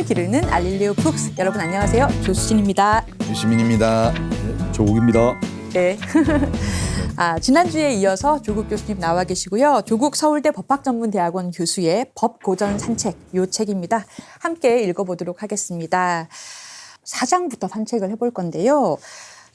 기르는 알릴리오 북스. 여러분 안녕하세요. 조수진입니다. 유시민입니다. 조국입니다. 네. 지난주에 이어서 조국 교수님 나와 계시고요. 조국 서울대 법학전문대학원 교수의 법고전 산책, 요 책입니다. 함께 읽어보도록 하겠습니다. 4장부터 산책을 해볼 건데요.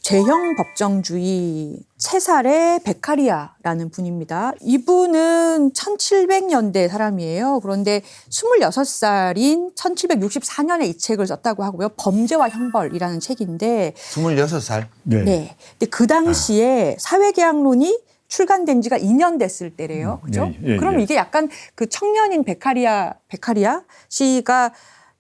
죄형 법정주의 체살의 베카리아라는 분입니다. 이분은 1700년대 사람이에요. 그런데 26살인 1764년에 이 책을 썼다고 하고요. 범죄와 형벌이라는 책인데 26살? 네. 근데 그 당시에 사회계약론이 출간된 지가 2년 됐을 때래요. 그죠? 그럼 이게 약간 그 청년인 베카리아 씨가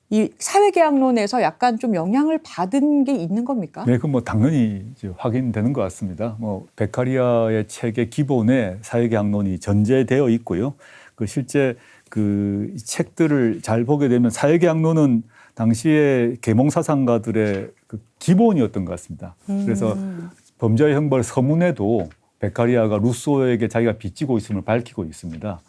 이 사회계약론에서 약간 좀 영향을 받은 게 있는 겁니까? 네, 그건 뭐 당연히 이제 확인되는 것 같습니다. 뭐 베카리아의 책의 기본에 사회계약론이 전제되어 있고요. 그 실제 그 책들을 잘 보게 되면 사회계약론은 당시에 계몽사상가들의 그 기본이었던 것 같습니다. 그래서 범죄와 형벌 서문에도 베카리아가 루소에게 자기가 빚지고 있음을 밝히고 있습니다.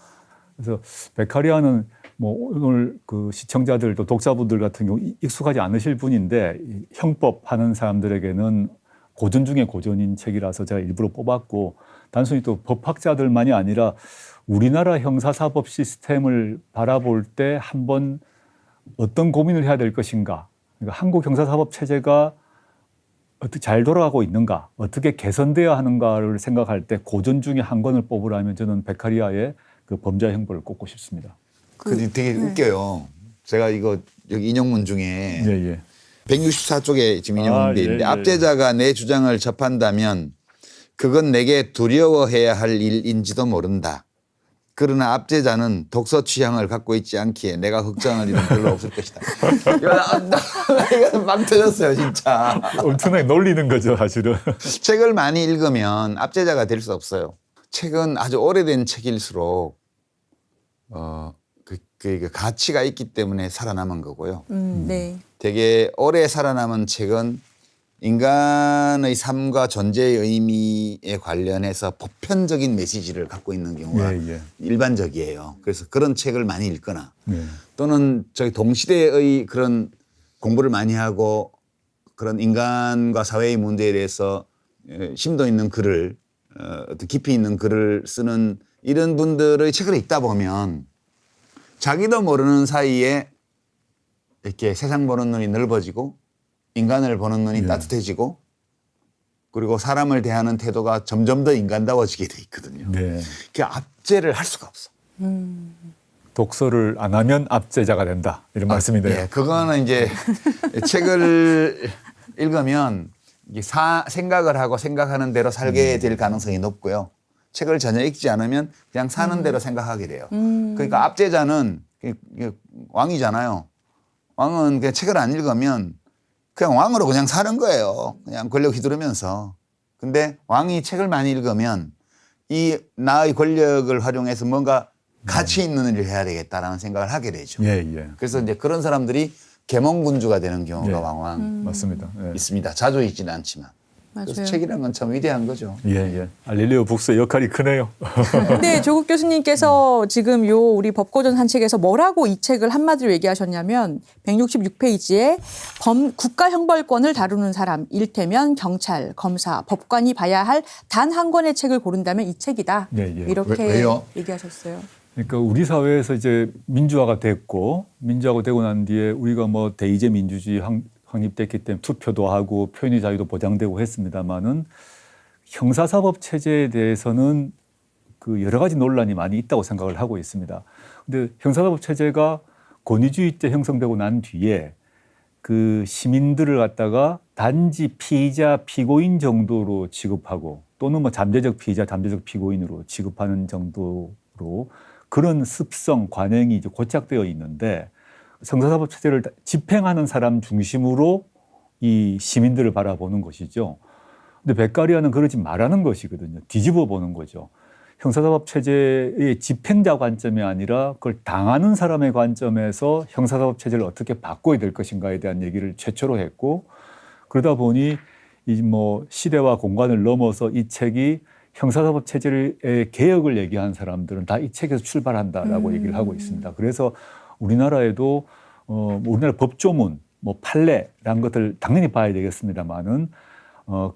그래서 베카리아는 뭐 오늘 그 시청자들도 독자분들 같은 경우 익숙하지 않으실 분인데 형법 하는 사람들에게는 고전 중에 고전인 책이라서 제가 일부러 뽑았고, 단순히 또 법학자들만이 아니라 우리나라 형사사법 시스템을 바라볼 때 한번 어떤 고민을 해야 될 것인가, 그러니까 한국 형사사법 체제가 어떻게 잘 돌아가고 있는가, 어떻게 개선돼야 하는가를 생각할 때 고전 중에 한 권을 뽑으라면 저는 베카리아의 그 범죄와 형벌을 꼽고 싶습니다. 그 되게 웃겨요. 제가 이거 여기 인용문 중에 164쪽에 지금 인용문이 있는데 압제자가 내 주장을 접한다면 그건 내게 두려워해야 할 일인지도 모른다. 그러나 압제자는 독서 취향을 갖고 있지 않기에 내가 걱정할 일은 별로 없을 것이다. 이거 막 터졌어요, 진짜. 엄청나게 놀리는 거죠, 사실은. 책을 많이 읽으면 압제자가 될 수 없어요. 책은 아주 오래된 책일수록 그 가치가 있기 때문에 살아남은 거고요. 네. 되게 오래 살아남은 책은 인간의 삶과 존재의 의미에 관련해서 보편적인 메시지를 갖고 있는 경우가 일반적이에요. 그래서 그런 책을 많이 읽거나 또는 저희 동시대의 그런 공부를 많이 하고 그런 인간과 사회의 문제에 대해서 심도 있는 글을 어떤 깊이 있는 글을 쓰는 이런 분들의 책을 읽다 보면 자기도 모르는 사이에 이렇게 세상 보는 눈이 넓어지고 인간을 보는 눈이 따뜻해지고 그리고 사람을 대하는 태도가 점점 더 인간다워지게 돼 있거든요. 그 압제를 할 수가 없어. 독서를 안 하면 압제자가 된다, 이런 말씀이네요. 네, 그거는 이제 책을 읽으면 생각을 하고 생각하는 대로 살게 될 가능성이 높고요. 책을 전혀 읽지 않으면 그냥 사는 대로 생각하게 돼요. 그러니까 압제자는 왕이잖아요. 왕은 그냥 책을 안 읽으면 그냥 왕으로 그냥 사는 거예요. 그냥 권력 휘두르면서. 근데 왕이 책을 많이 읽으면 이 나의 권력을 활용해서 뭔가 가치 있는 일을 해야 되겠다라는 생각을 하게 되죠. 그래서 이제 그런 사람들이 계몽군주가 되는 경우가 왕왕 맞습니다. 있습니다. 자주 있지는 않지만. 맞아요. 그래서 책이란 건 참 위대한 거죠. 알릴리오 북스의 역할이 크네요. 네, 조국 교수님께서 지금 우리 법고전 산책에서 뭐라고 이 책을 한마디로 얘기하셨냐면 166페이지에 국가형벌권을 다루는 사람, 일테면 경찰, 검사, 법관이 봐야 할 단 한 권의 책을 고른다면 이 책이다. 이렇게 왜요? 얘기하셨어요. 그러니까 우리 사회에서 이제 민주화가 되고 난 뒤에 우리가 뭐 대의제 민주주의 확립됐기 때문에 투표도 하고 표현의 자유도 보장되고 했습니다만은 형사사법 체제에 대해서는 그 여러 가지 논란이 많이 있다고 생각을 하고 있습니다. 근데 형사사법 체제가 권위주의 때 형성되고 난 뒤에 그 시민들을 갖다가 단지 피의자, 피고인 정도로 취급하고 또는 뭐 잠재적 피의자, 잠재적 피고인으로 취급하는 정도로 그런 습성, 관행이 이제 고착되어 있는데 형사사법 체제를 집행하는 사람 중심으로 이 시민들을 바라보는 것이죠. 근데 베카리아는 그러지 말라는 것이거든요. 뒤집어 보는 거죠. 형사사법 체제의 집행자 관점이 아니라 그걸 당하는 사람의 관점에서 형사사법 체제를 어떻게 바꿔야 될 것인가에 대한 얘기를 최초로 했고, 그러다 보니 이 뭐 시대와 공간을 넘어서 이 책이 형사사법 체제의 개혁을 얘기한 사람들은 다 이 책에서 출발한다라고 얘기를 하고 있습니다. 그래서 우리나라에도 뭐 우리나라 법조문, 뭐 판례라는 것들 당연히 봐야 되겠습니다만은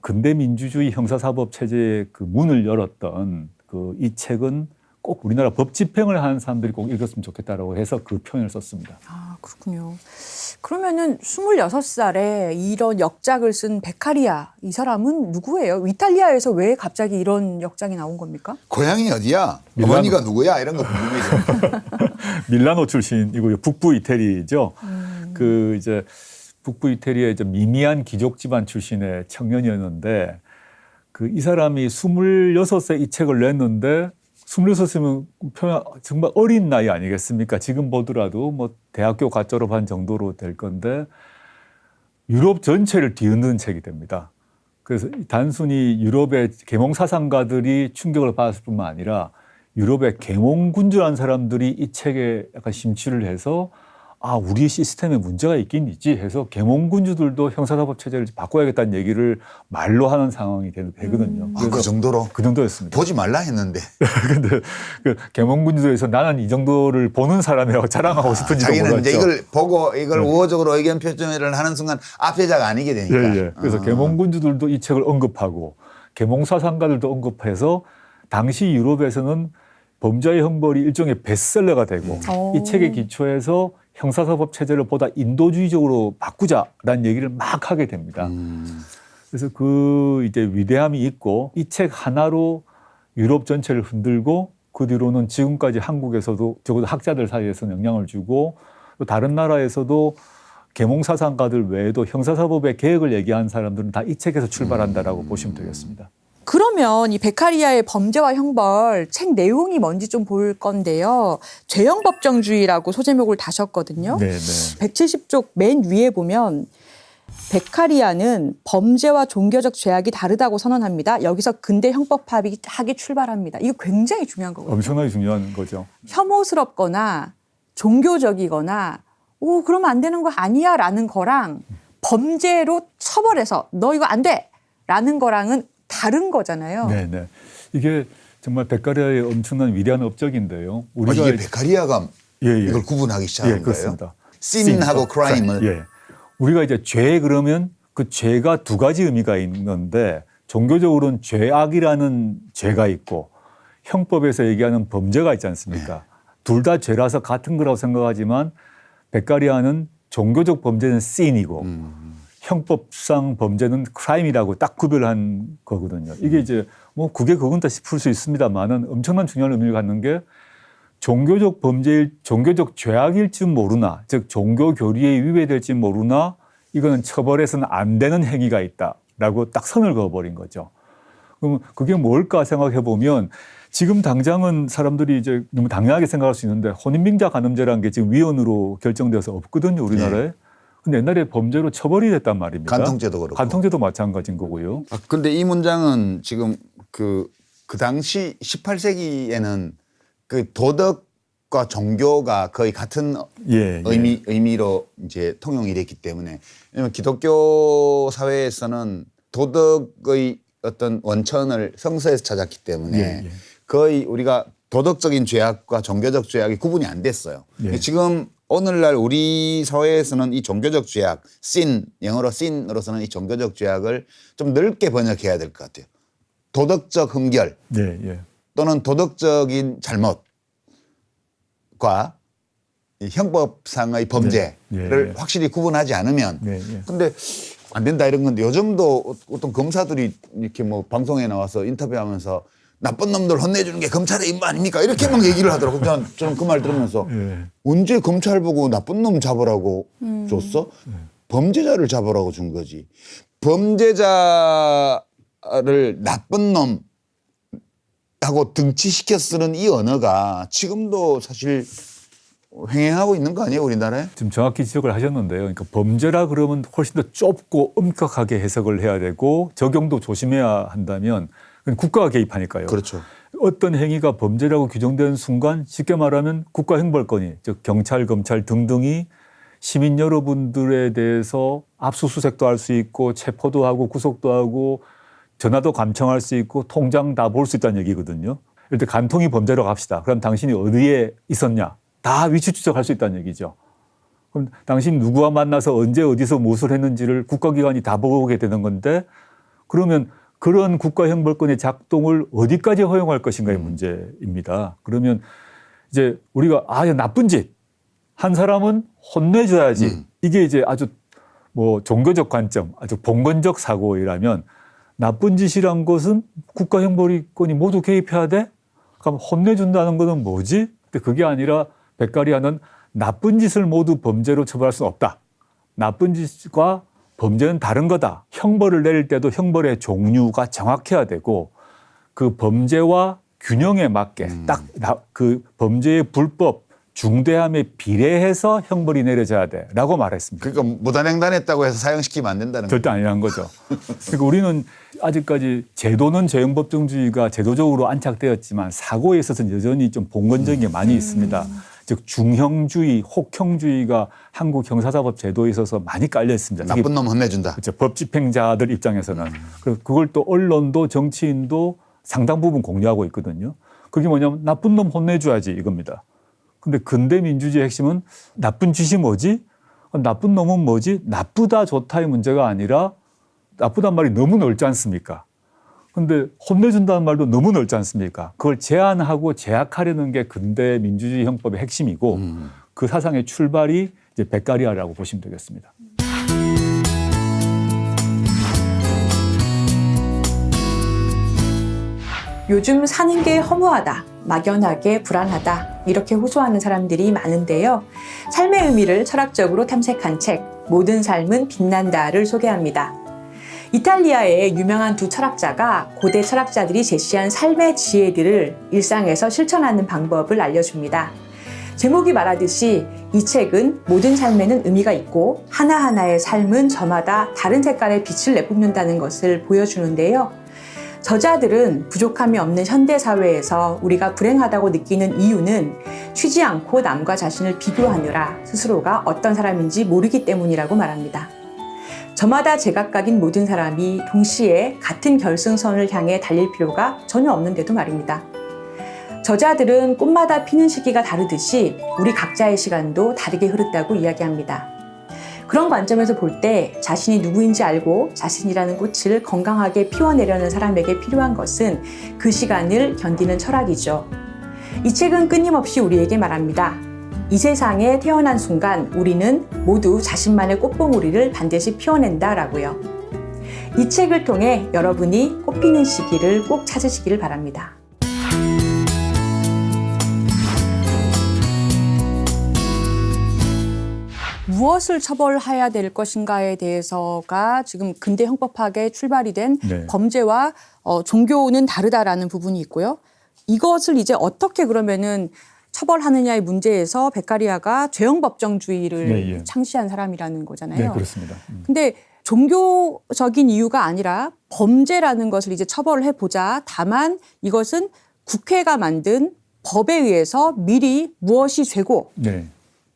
근대 민주주의 형사사법 체제의 그 문을 열었던 그 이 책은 꼭 우리나라 법 집행을 하는 사람들이 꼭 읽었으면 좋겠다라고 해서 그 표현을 썼습니다. 아, 그렇군요. 그러면은 26살에 이런 역작을 쓴 베카리아 이 사람은 누구예요? 이탈리아에서 왜 갑자기 이런 역작이 나온 겁니까? 고향이 어디야? 밀라노. 어머니가 누구야? 이런 거 궁금해져. 밀라노 출신이고요. 북부 이태리죠. 그 이제 북부 이태리의 이제 미미한 귀족 집안 출신의 청년이었는데 그 이 사람이 26세 이 책을 냈는데 26이면 정말 어린 나이 아니겠습니까? 지금 보더라도 뭐 대학교 갓 졸업한 정도로 될 건데 유럽 전체를 뒤흔드는 책이 됩니다. 그래서 단순히 유럽의 계몽 사상가들이 충격을 받았을 뿐만 아니라 유럽의 계몽군주라는 사람들이 이 책에 약간 심취를 해서 아, 우리 시스템에 문제가 있긴 있지 해서 계몽군주들도 형사사법 체제를 바꿔야겠다는 얘기를 말로 하는 상황이 되거든요. 아, 그 정도로? 그 정도였습니다. 보지 말라 했는데. 근데 그 계몽군주에서 나는 이 정도를 보는 사람이라고 자랑하고 싶은지도 자기는 몰랐죠. 이제 이걸 보고 이걸 우호적으로 의견 표명을 하는 순간 앞에자가 아니게 되니까. 예, 예. 그래서 계몽군주들도 이 책을 언급하고 계몽사상가들도 언급해서 당시 유럽에서는 범죄의 형벌이 일종의 베스트셀러가 되고 이 책의 기초에서 형사사법 체제를 보다 인도주의적으로 바꾸자라는 얘기를 막 하게 됩니다. 그래서 그 이제 위대함이 있고 이 책 하나로 유럽 전체를 흔들고 그 뒤로는 지금까지 한국에서도 적어도 학자들 사이에서 영향을 주고 또 다른 나라에서도 계몽사상가들 외에도 형사사법의 개혁을 얘기하는 사람들은 다 이 책에서 출발한다라고 보시면 되겠습니다. 그러면 이 베카리아의 범죄와 형벌 책 내용이 뭔지 좀 볼 건데요. 죄형 법정주의라고 소제목을 다셨거든요. 네, 네. 170쪽 맨 위에 보면 베카리아는 범죄와 종교적 죄악이 다르다고 선언합니다. 여기서 근대 형법학이 출발합니다. 이거 굉장히 중요한 거거든요. 엄청나게 중요한 거죠. 혐오스럽거나 종교적이거나 오 그러면 안 되는 거 아니야 라는 거랑 범죄로 처벌해서 너 이거 안 돼 라는 거랑은 다른 거잖아요. 네, 네. 이게 정말 베카리아의 엄청난 위대한 업적인데요. 아, 이게 베카리아가 예, 예. 이걸 구분하기 시작한 예, 거예요? 그렇습니다. 신하고 크라임을. 예. 우리가 이제 죄 그러면 그 죄가 두 가지 의미가 있는데 종교적으로는 죄악이라는 죄가 있고 형법에서 얘기하는 범죄가 있지 않습니까? 둘 다 죄라서 같은 거라고 생각하지만 베카리아는 종교적 범죄는 sin이고 형법상 범죄는 크라임이라고 딱 구별한 거거든요. 이게 이제 뭐 그게 그건다 싶을 수 있습니다만은 엄청난 중요한 의미를 갖는 게 종교적 범죄일, 종교적 죄악일지 모르나, 즉 종교 교리에 위배될지 모르나 이거는 처벌해서는 안 되는 행위가 있다라고 딱 선을 그어버린 거죠. 그럼 그게 뭘까 생각해 보면 지금 당장은 사람들이 이제 너무 당연하게 생각할 수 있는데 혼인빙자 간음죄라는 게 지금 위헌으로 결정돼서 없거든요, 우리나라에. 네. 근데 옛날에 범죄로 처벌이 됐단 말입니다. 간통죄도 그렇고. 간통죄도 마찬가지인 거고요. 아, 근데 이 문장은 지금 그 당시 18세기에는 그 도덕과 종교가 거의 같은 예, 의미로 이제 통용이 됐기 때문에 왜냐면 기독교 사회에서는 도덕의 어떤 원천을 성서에서 찾았기 때문에 예. 거의 우리가 도덕적인 죄악과 종교적 죄악이 구분이 안 됐어요. 예. 지금 오늘날 우리 사회에서는 이 종교적 죄악, sin, 영어로 sin으로서는 이 종교적 죄악을 좀 넓게 번역해야 될 것 같아요. 도덕적 흠결 예. 또는 도덕적인 잘못과 이 형법상의 범죄를 예. 확실히 구분하지 않으면 예. 근데 안 된다 이런 건데 요즘도 어떤 검사들이 이렇게 뭐 방송에 나와서 인터뷰하면서 나쁜 놈들 혼내주는 게 검찰의 임무 아닙니까? 이렇게 막 얘기를 하더라고요. 저는 그 말 들으면서 예. 언제 검찰 보고 나쁜 놈 잡으라고 줬어? 범죄자를 잡으라고 준 거지. 범죄자를 나쁜 놈 하고 등치시켜 쓰는 이 언어가 지금도 사실 횡행하고 있는 거 아니에요, 우리나라에? 지금 정확히 지적을 하셨는데요. 그러니까 범죄라 그러면 훨씬 더 좁고 엄격하게 해석을 해야 되고 적용도 조심해야 한다면 그건 국가가 개입하니까요. 그렇죠. 어떤 행위가 범죄라고 규정되는 순간 쉽게 말하면 국가형벌권이 즉 경찰, 검찰 등등이 시민 여러분들에 대해서 압수수색도 할 수 있고 체포도 하고 구속도 하고 전화도 감청할 수 있고 통장 다 볼 수 있다는 얘기거든요. 예를 들어 간통이 범죄라고 합시다. 그럼 당신이 어디에 있었냐? 다 위치 추적할 수 있다는 얘기죠. 그럼 당신 누구와 만나서 언제 어디서 무엇을 했는지를 국가기관이 다 보게 되는 건데 그러면 그런 국가형벌권의 작동을 어디까지 허용할 것인가의 문제입니다. 그러면 이제 우리가 나쁜 짓 한 사람은 혼내줘야지. 이게 이제 아주 뭐 종교적 관점, 아주 봉건적 사고이라면 나쁜 짓이란 것은 국가형벌권이 모두 개입해야 돼? 그럼 혼내준다는 것은 뭐지? 근데 그게 아니라 베카리아는 나쁜 짓을 모두 범죄로 처벌할 수는 없다. 나쁜 짓과 범죄는 다른 거다. 형벌을 내릴 때도 형벌의 종류가 정확해야 되고 그 범죄와 균형에 맞게 딱 그 범죄의 불법 중대함에 비례해서 형벌이 내려져야 돼라고 말했습니다. 그러니까 무단횡단했다고 해서 사형시키면 안 된다는 절대 아니라는 거죠. 그러니까 우리는 아직까지 제도는 재형법정주의가 제도적으로 안착되었지만 사고에 있어서는 여전히 좀 봉건적인 게 많이 있습니다. 즉 중형주의, 혹형주의가 한국 형사사법 제도에 있어서 많이 깔려 있습니다. 나쁜 놈 혼내준다. 그렇죠. 법 집행자들 입장에서는. 그리고 그걸 또 언론도 정치인도 상당 부분 공유하고 있거든요. 그게 뭐냐면 나쁜 놈 혼내줘야지 이겁니다. 근데 근대 민주주의의 핵심은 나쁜 짓이 뭐지? 나쁜 놈은 뭐지? 나쁘다 좋다의 문제가 아니라 나쁘단 말이 너무 넓지 않습니까? 근데 혼내준다는 말도 너무 넓지 않습니까? 그걸 제한하고 제약하려는 게 근대 민주주의 형법의 핵심이고 그 사상의 출발이 이제 베카리아라고 보시면 되겠습니다. 요즘 사는 게 허무하다, 막연하게 불안하다 이렇게 호소하는 사람들이 많은데요. 삶의 의미를 철학적으로 탐색한 책 모든 삶은 빛난다를 소개합니다. 이탈리아의 유명한 두 철학자가 고대 철학자들이 제시한 삶의 지혜들을 일상에서 실천하는 방법을 알려줍니다. 제목이 말하듯이 이 책은 모든 삶에는 의미가 있고 하나하나의 삶은 저마다 다른 색깔의 빛을 내뿜는다는 것을 보여주는데요. 저자들은 부족함이 없는 현대사회에서 우리가 불행하다고 느끼는 이유는 쉬지 않고 남과 자신을 비교하느라 스스로가 어떤 사람인지 모르기 때문이라고 말합니다. 저마다 제각각인 모든 사람이 동시에 같은 결승선을 향해 달릴 필요가 전혀 없는데도 말입니다. 저자들은 꽃마다 피는 시기가 다르듯이 우리 각자의 시간도 다르게 흐른다고 이야기합니다. 그런 관점에서 볼 때 자신이 누구인지 알고 자신이라는 꽃을 건강하게 피워내려는 사람에게 필요한 것은 그 시간을 견디는 철학이죠. 이 책은 끊임없이 우리에게 말합니다. 이 세상에 태어난 순간 우리는 모두 자신만의 꽃봉오리를 반드시 피워낸다라고요. 이 책을 통해 여러분이 꽃피는 시기를 꼭 찾으시기를 바랍니다. 무엇을 처벌해야 될 것인가에 대해서가 지금 근대 형법학의 출발이 된 범죄와 종교는 다르다라는 부분이 있고요. 이것을 이제 어떻게 그러면은 처벌하느냐의 문제에서 베카리아가 죄형법정주의를 창시한 사람이라는 거잖아요. 네, 그렇습니다. 근데 종교적인 이유가 아니라 범죄라는 것을 이제 처벌을 해보자. 다만 이것은 국회가 만든 법에 의해서 미리 무엇이 죄고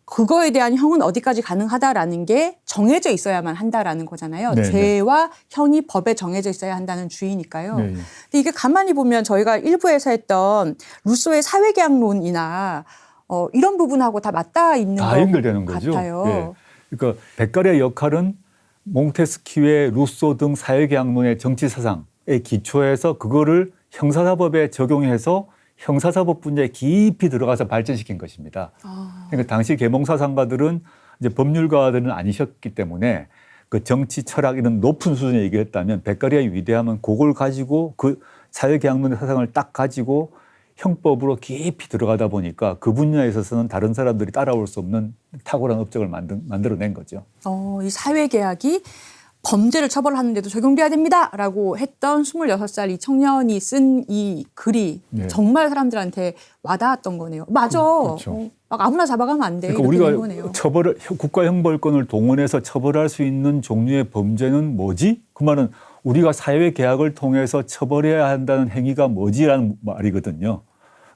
그거에 대한 형은 어디까지 가능하다라는 게 정해져 있어야만 한다라는 거잖아요. 죄와 형이 법에 정해져 있어야 한다는 주의니까요. 근데 이게 가만히 보면 저희가 일부에서 했던 루소의 사회계약론이나 이런 부분하고 다 맞닿아 있는 것 연결되는 거죠. 같아요. 그러니까 베카리아의 역할은 몽테스키우의 루소 등 사회계약론의 정치사상에 기초해서 그거를 형사사법에 적용해서 형사사법 분야에 깊이 들어가서 발전시킨 것입니다. 그러니까 당시 계몽사상가들은 이제 법률가들은 아니셨기 때문에 그 정치, 철학 이런 높은 수준의 얘기를 했다면 베카리아의 위대함은 그걸 가지고 그 사회계약론의 사상을 딱 가지고 형법으로 깊이 들어가다 보니까 그 분야에 있어서는 다른 사람들이 따라올 수 없는 탁월한 업적을 만들어낸 거죠. 이 사회계약이 범죄를 처벌하는데도 적용돼야 됩니다라고 했던 26살 이 청년이 쓴 이 글이 정말 사람들한테 와닿았던 거네요. 맞아. 그렇죠. 막 아무나 잡아가면 안 돼. 그러니까 우리가 국가형벌권을 동원해서 처벌할 수 있는 종류의 범죄는 뭐지? 그 말은 우리가 사회계약을 통해서 처벌해야 한다는 행위가 뭐지라는 말이거든요.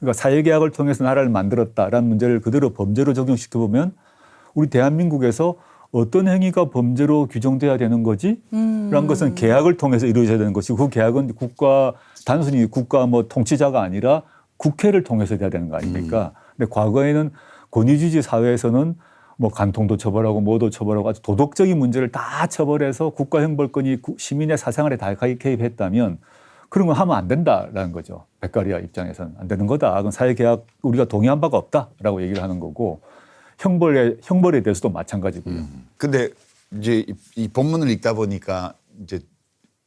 그러니까 사회계약을 통해서 나라를 만들었다라는 문제를 그대로 범죄로 적용시켜보면 우리 대한민국에서 어떤 행위가 범죄로 규정돼야 되는 거지? 라는 것은 계약을 통해서 이루어져야 되는 것이고 그 계약은 단순히 국가 통치자가 아니라 국회를 통해서 돼야 되는 거 아닙니까? 근데 과거에는 권위주의 사회에서는 뭐 간통도 처벌하고 뭐도 처벌하고 아주 도덕적인 문제를 다 처벌해서 국가형벌권이 시민의 사생활에 다 개입했다면 그런 건 하면 안 된다라는 거죠. 베카리아 입장에서는 안 되는 거다. 그건 사회계약 우리가 동의한 바가 없다라고 얘기를 하는 거고 형벌에 대해서도 마찬가지고요. 근데 이제 이 본문을 읽다 보니까 이제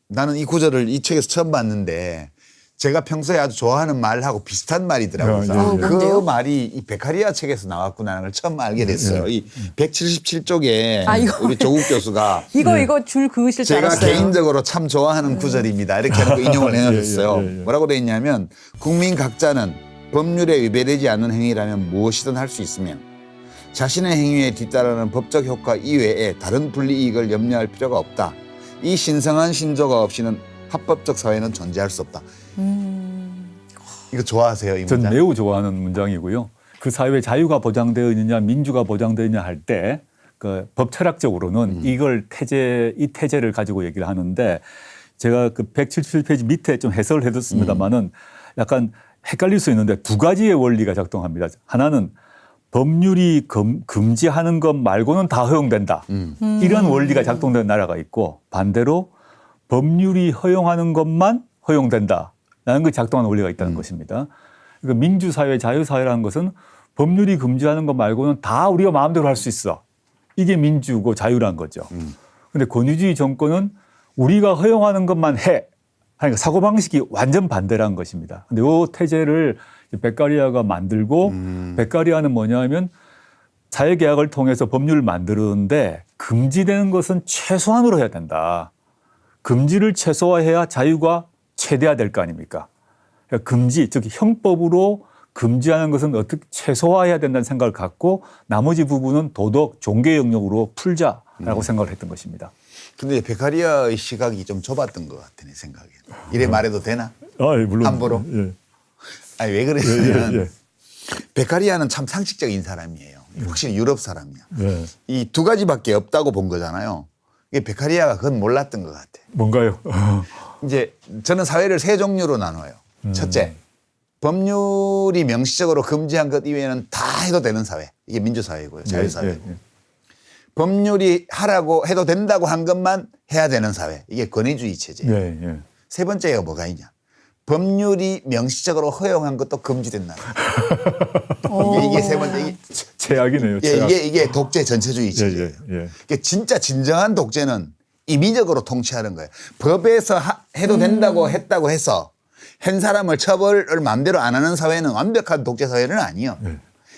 나는 이 구절을 이 책에서 처음 봤는데 제가 평소에 아주 좋아하는 말하고 비슷한 말이더라고요. 예, 예, 예. 그 뭔데요? 말이 이 베카리아 책에서 나왔구나라는 걸 처음 알게 됐어요. 이 177쪽에 이거 우리 조국 교수가 이거 줄 그으실 줄 제가 알았어요. 개인적으로 참 좋아하는 구절입니다. 이렇게 하는 거 인용을 해놓으셨어요. 예, 예. 뭐라고 돼 있냐면 국민 각자는 법률에 위배되지 않는 행위라면 무엇이든 할 수 있으며 자신의 행위에 뒤따르는 법적 효과 이외에 다른 불이익을 염려할 필요가 없다. 이 신성한 신조가 없이는 합법적 사회는 존재할 수 없다. 이거 좋아하세요, 이 전 문장? 매우 좋아하는 문장이고요. 그 사회에 자유가 보장되어 있느냐 민주가 보장되어 있느냐 할 때 그 법 철학적으로는 이걸 이 태제를 가지고 얘기를 하는데 제가 그 177페이지 밑에 좀 해설을 해뒀습니다만은 약간 헷갈릴 수 있는데 두 가지의 원리가 작동합니다. 하나는 법률이 금지하는 것 말고는 다 허용된다. 이런 원리가 작동되는 나라가 있고 반대로 법률이 허용하는 것만 허용된다라는 게 작동하는 원리가 있다는 것입니다. 그러니까 민주사회, 자유사회라는 것은 법률이 금지하는 것 말고는 다 우리가 마음대로 할 수 있어. 이게 민주고 자유라는 거죠. 그런데 권위주의 정권은 우리가 허용하는 것만 해. 그러니까 사고방식이 완전 반대라는 것입니다. 근데 이 태제를 베카리아가 만들고 베카리아는 뭐냐면 사회계약을 통해서 법률을 만드는데 금지되는 것은 최소한으로 해야 된다. 금지를 최소화해야 자유가 최대화될 거 아닙니까? 그러니까 금지, 즉 형법으로 금지하는 것은 어떻게 최소화해야 된다는 생각을 갖고 나머지 부분은 도덕, 종교 영역으로 풀자라고 생각을 했던 것입니다. 근데 베카리아의 시각이 좀 좁았던 것 같아, 내 생각에. 이래 말해도 되나? 물론. 함부로? 예. 아니, 왜 그러냐면 예, 예. 베카리아는 참 상식적인 사람이에요. 확실히 유럽 사람이야. 예. 이 두 가지밖에 없다고 본 거잖아요. 이게 베카리아가 그건 몰랐던 것 같아. 뭔가요? 이제 저는 사회를 세 종류로 나눠요. 첫째, 법률이 명시적으로 금지한 것 이외에는 다 해도 되는 사회. 이게 민주사회고요. 자유사회고. 예, 예. 법률이 하라고 해도 된다고 한 것만 해야 되는 사회. 이게 권위주의 체제예요. 예, 예. 세 번째가 뭐가 있냐. 법률이 명시적으로 허용한 것도 금지된 나라. 이게 세 번째. 최악이네요. 최악. 이게 독재 전체주의 체제예요. 예, 예. 그러니까 진짜 진정한 독재는 임의적으로 통치하는 거예요. 법에서 해도 된다고 했다고 해서 한 사람을 처벌을 마음대로 안 하는 사회는 완벽한 독재 사회는 아니에요.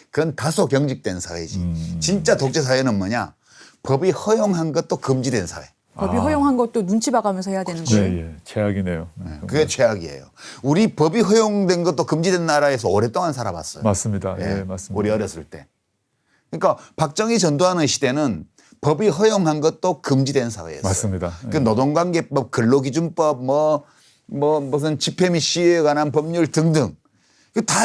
그건 다소 경직된 사회지. 진짜 독재 사회는 뭐냐. 법이 허용한 것도 금지된 사회. 법이 허용한 것도 눈치 봐가면서 해야 되는 거예요. 예, 예. 최악이네요. 그게 최악이에요. 우리 법이 허용된 것도 금지된 나라에서 오랫동안 살아봤어요. 맞습니다. 예, 맞습니다. 우리 어렸을 때. 그러니까 박정희 전두환의 시대는 법이 허용한 것도 금지된 사회였어요. 맞습니다. 그 노동관계법, 근로기준법, 무슨 집회 및 시위에 관한 법률 등등. 다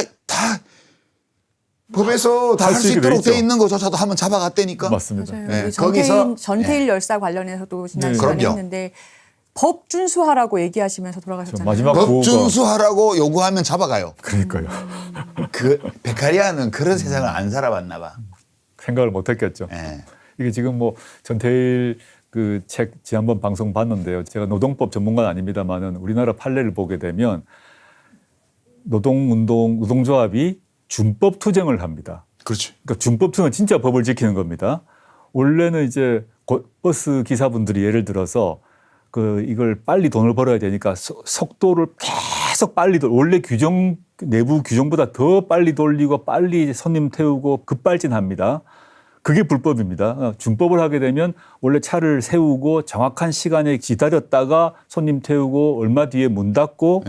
법에서 다 할 수 있도록 돼 있는 거조차도 한번 잡아갔다니까. 맞습니다. 맞아요. 네, 우리 거기서 전태일 열사 관련해서도 지난 시간에 그럼요. 했는데 법 준수하라고 얘기하시면서 돌아가셨잖아요. 마지막 법 구호가 준수하라고 요구하면 잡아가요. 그러니까요. 그 베카리아는 그런 세상을 안 살아봤나 봐. 생각을 못했겠죠. 예. 이게 지금 뭐 전태일 그 책 지난번 방송 봤는데요. 제가 노동법 전문가는 아닙니다만은 우리나라 판례를 보게 되면 노동조합이 준법 투쟁을 합니다. 그렇죠. 그러니까 준법 투쟁은 진짜 법을 지키는 겁니다. 원래는 이제 버스 기사분들이 예를 들어서 이걸 빨리 돈을 벌어야 되니까 속도를 계속 빨리 원래 내부 규정보다 더 빨리 돌리고 빨리 손님 태우고 급발진합니다. 그게 불법입니다. 준법을 하게 되면 원래 차를 세우고 정확한 시간에 기다렸다가 손님 태우고 얼마 뒤에 문 닫고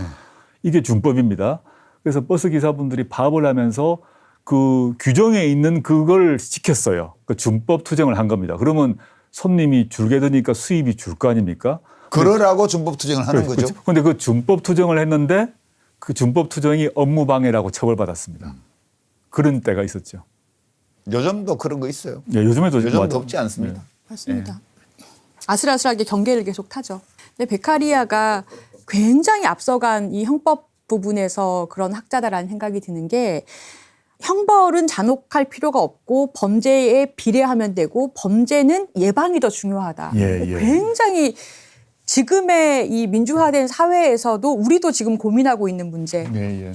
이게 준법입니다. 그래서 버스 기사분들이 파업을 하면서 그 규정에 있는 그걸 지켰어요. 그 준법 투쟁을 한 겁니다. 그러면 손님이 줄게 되니까 수입이 줄 거 아닙니까? 그러라고 준법 투쟁을 하는 거죠. 그런데 그 준법 투쟁을 했는데 그 준법 투쟁이 업무방해라고 처벌받았습니다. 그런 때가 있었죠. 요즘도 그런 거 있어요. 예, 요즘에도 덥지 않습니다. 맞습니다. 아슬아슬하게 경계를 계속 타죠. 근데 베카리아가 굉장히 앞서간 이 형법 부분에서 그런 학자다라는 생각이 드는 게 형벌은 잔혹할 필요가 없고 범죄에 비례하면 되고 범죄는 예방이 더 중요하다. 굉장히 지금의 이 민주화된 사회에서도 우리도 지금 고민하고 있는 문제.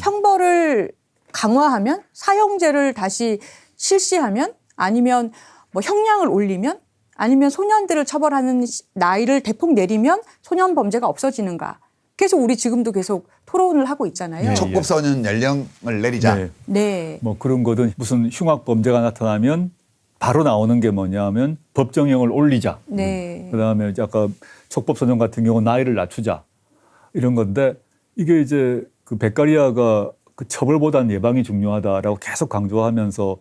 형벌을 강화하면 사형제를 다시 실시하면 아니면 뭐 형량을 올리면 아니면 소년들을 처벌하는 나이를 대폭 내리면 소년 범죄가 없어지는가. 그래서 우리 지금도 계속 토론을 하고 있잖아요. 촉법소년 연령을 내리자. 네. 뭐 그런 거든 무슨 흉악 범죄가 나타나면 바로 나오는 게 뭐냐면 법정형을 올리자. 네. 그다음에 이제 아까 촉법소년 같은 경우 나이를 낮추자 이런 건데 이게 이제 그 베카리아가 그 처벌보다는 예방이 중요하다라고 계속 강조하면서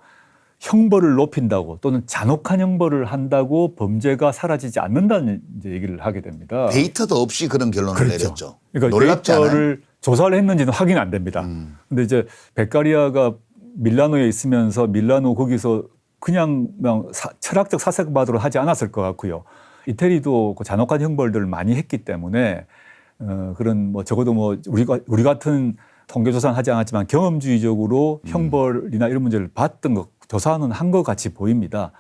형벌을 높인다고 또는 잔혹한 형벌을 한다고 범죄가 사라지지 않는다는 이제 얘기를 하게 됩니다. 데이터도 없이 그런 결론을 내렸죠. 그러니까 놀랍지 데이터를 않아요? 조사를 했는지는 확인 안 됩니다. 근데 이제 베카리아가 밀라노에 있으면서 밀라노 거기서 그냥 철학적 사색받으러 하지 않았을 것 같고요. 이태리도 그 잔혹한 형벌들을 많이 했기 때문에 그런 뭐 적어도 뭐 우리 같은 통계조사는 하지 않았지만 경험주의적으로 형벌이나 이런 문제를 봤던 것 조사는 한 것 같이 보입니다.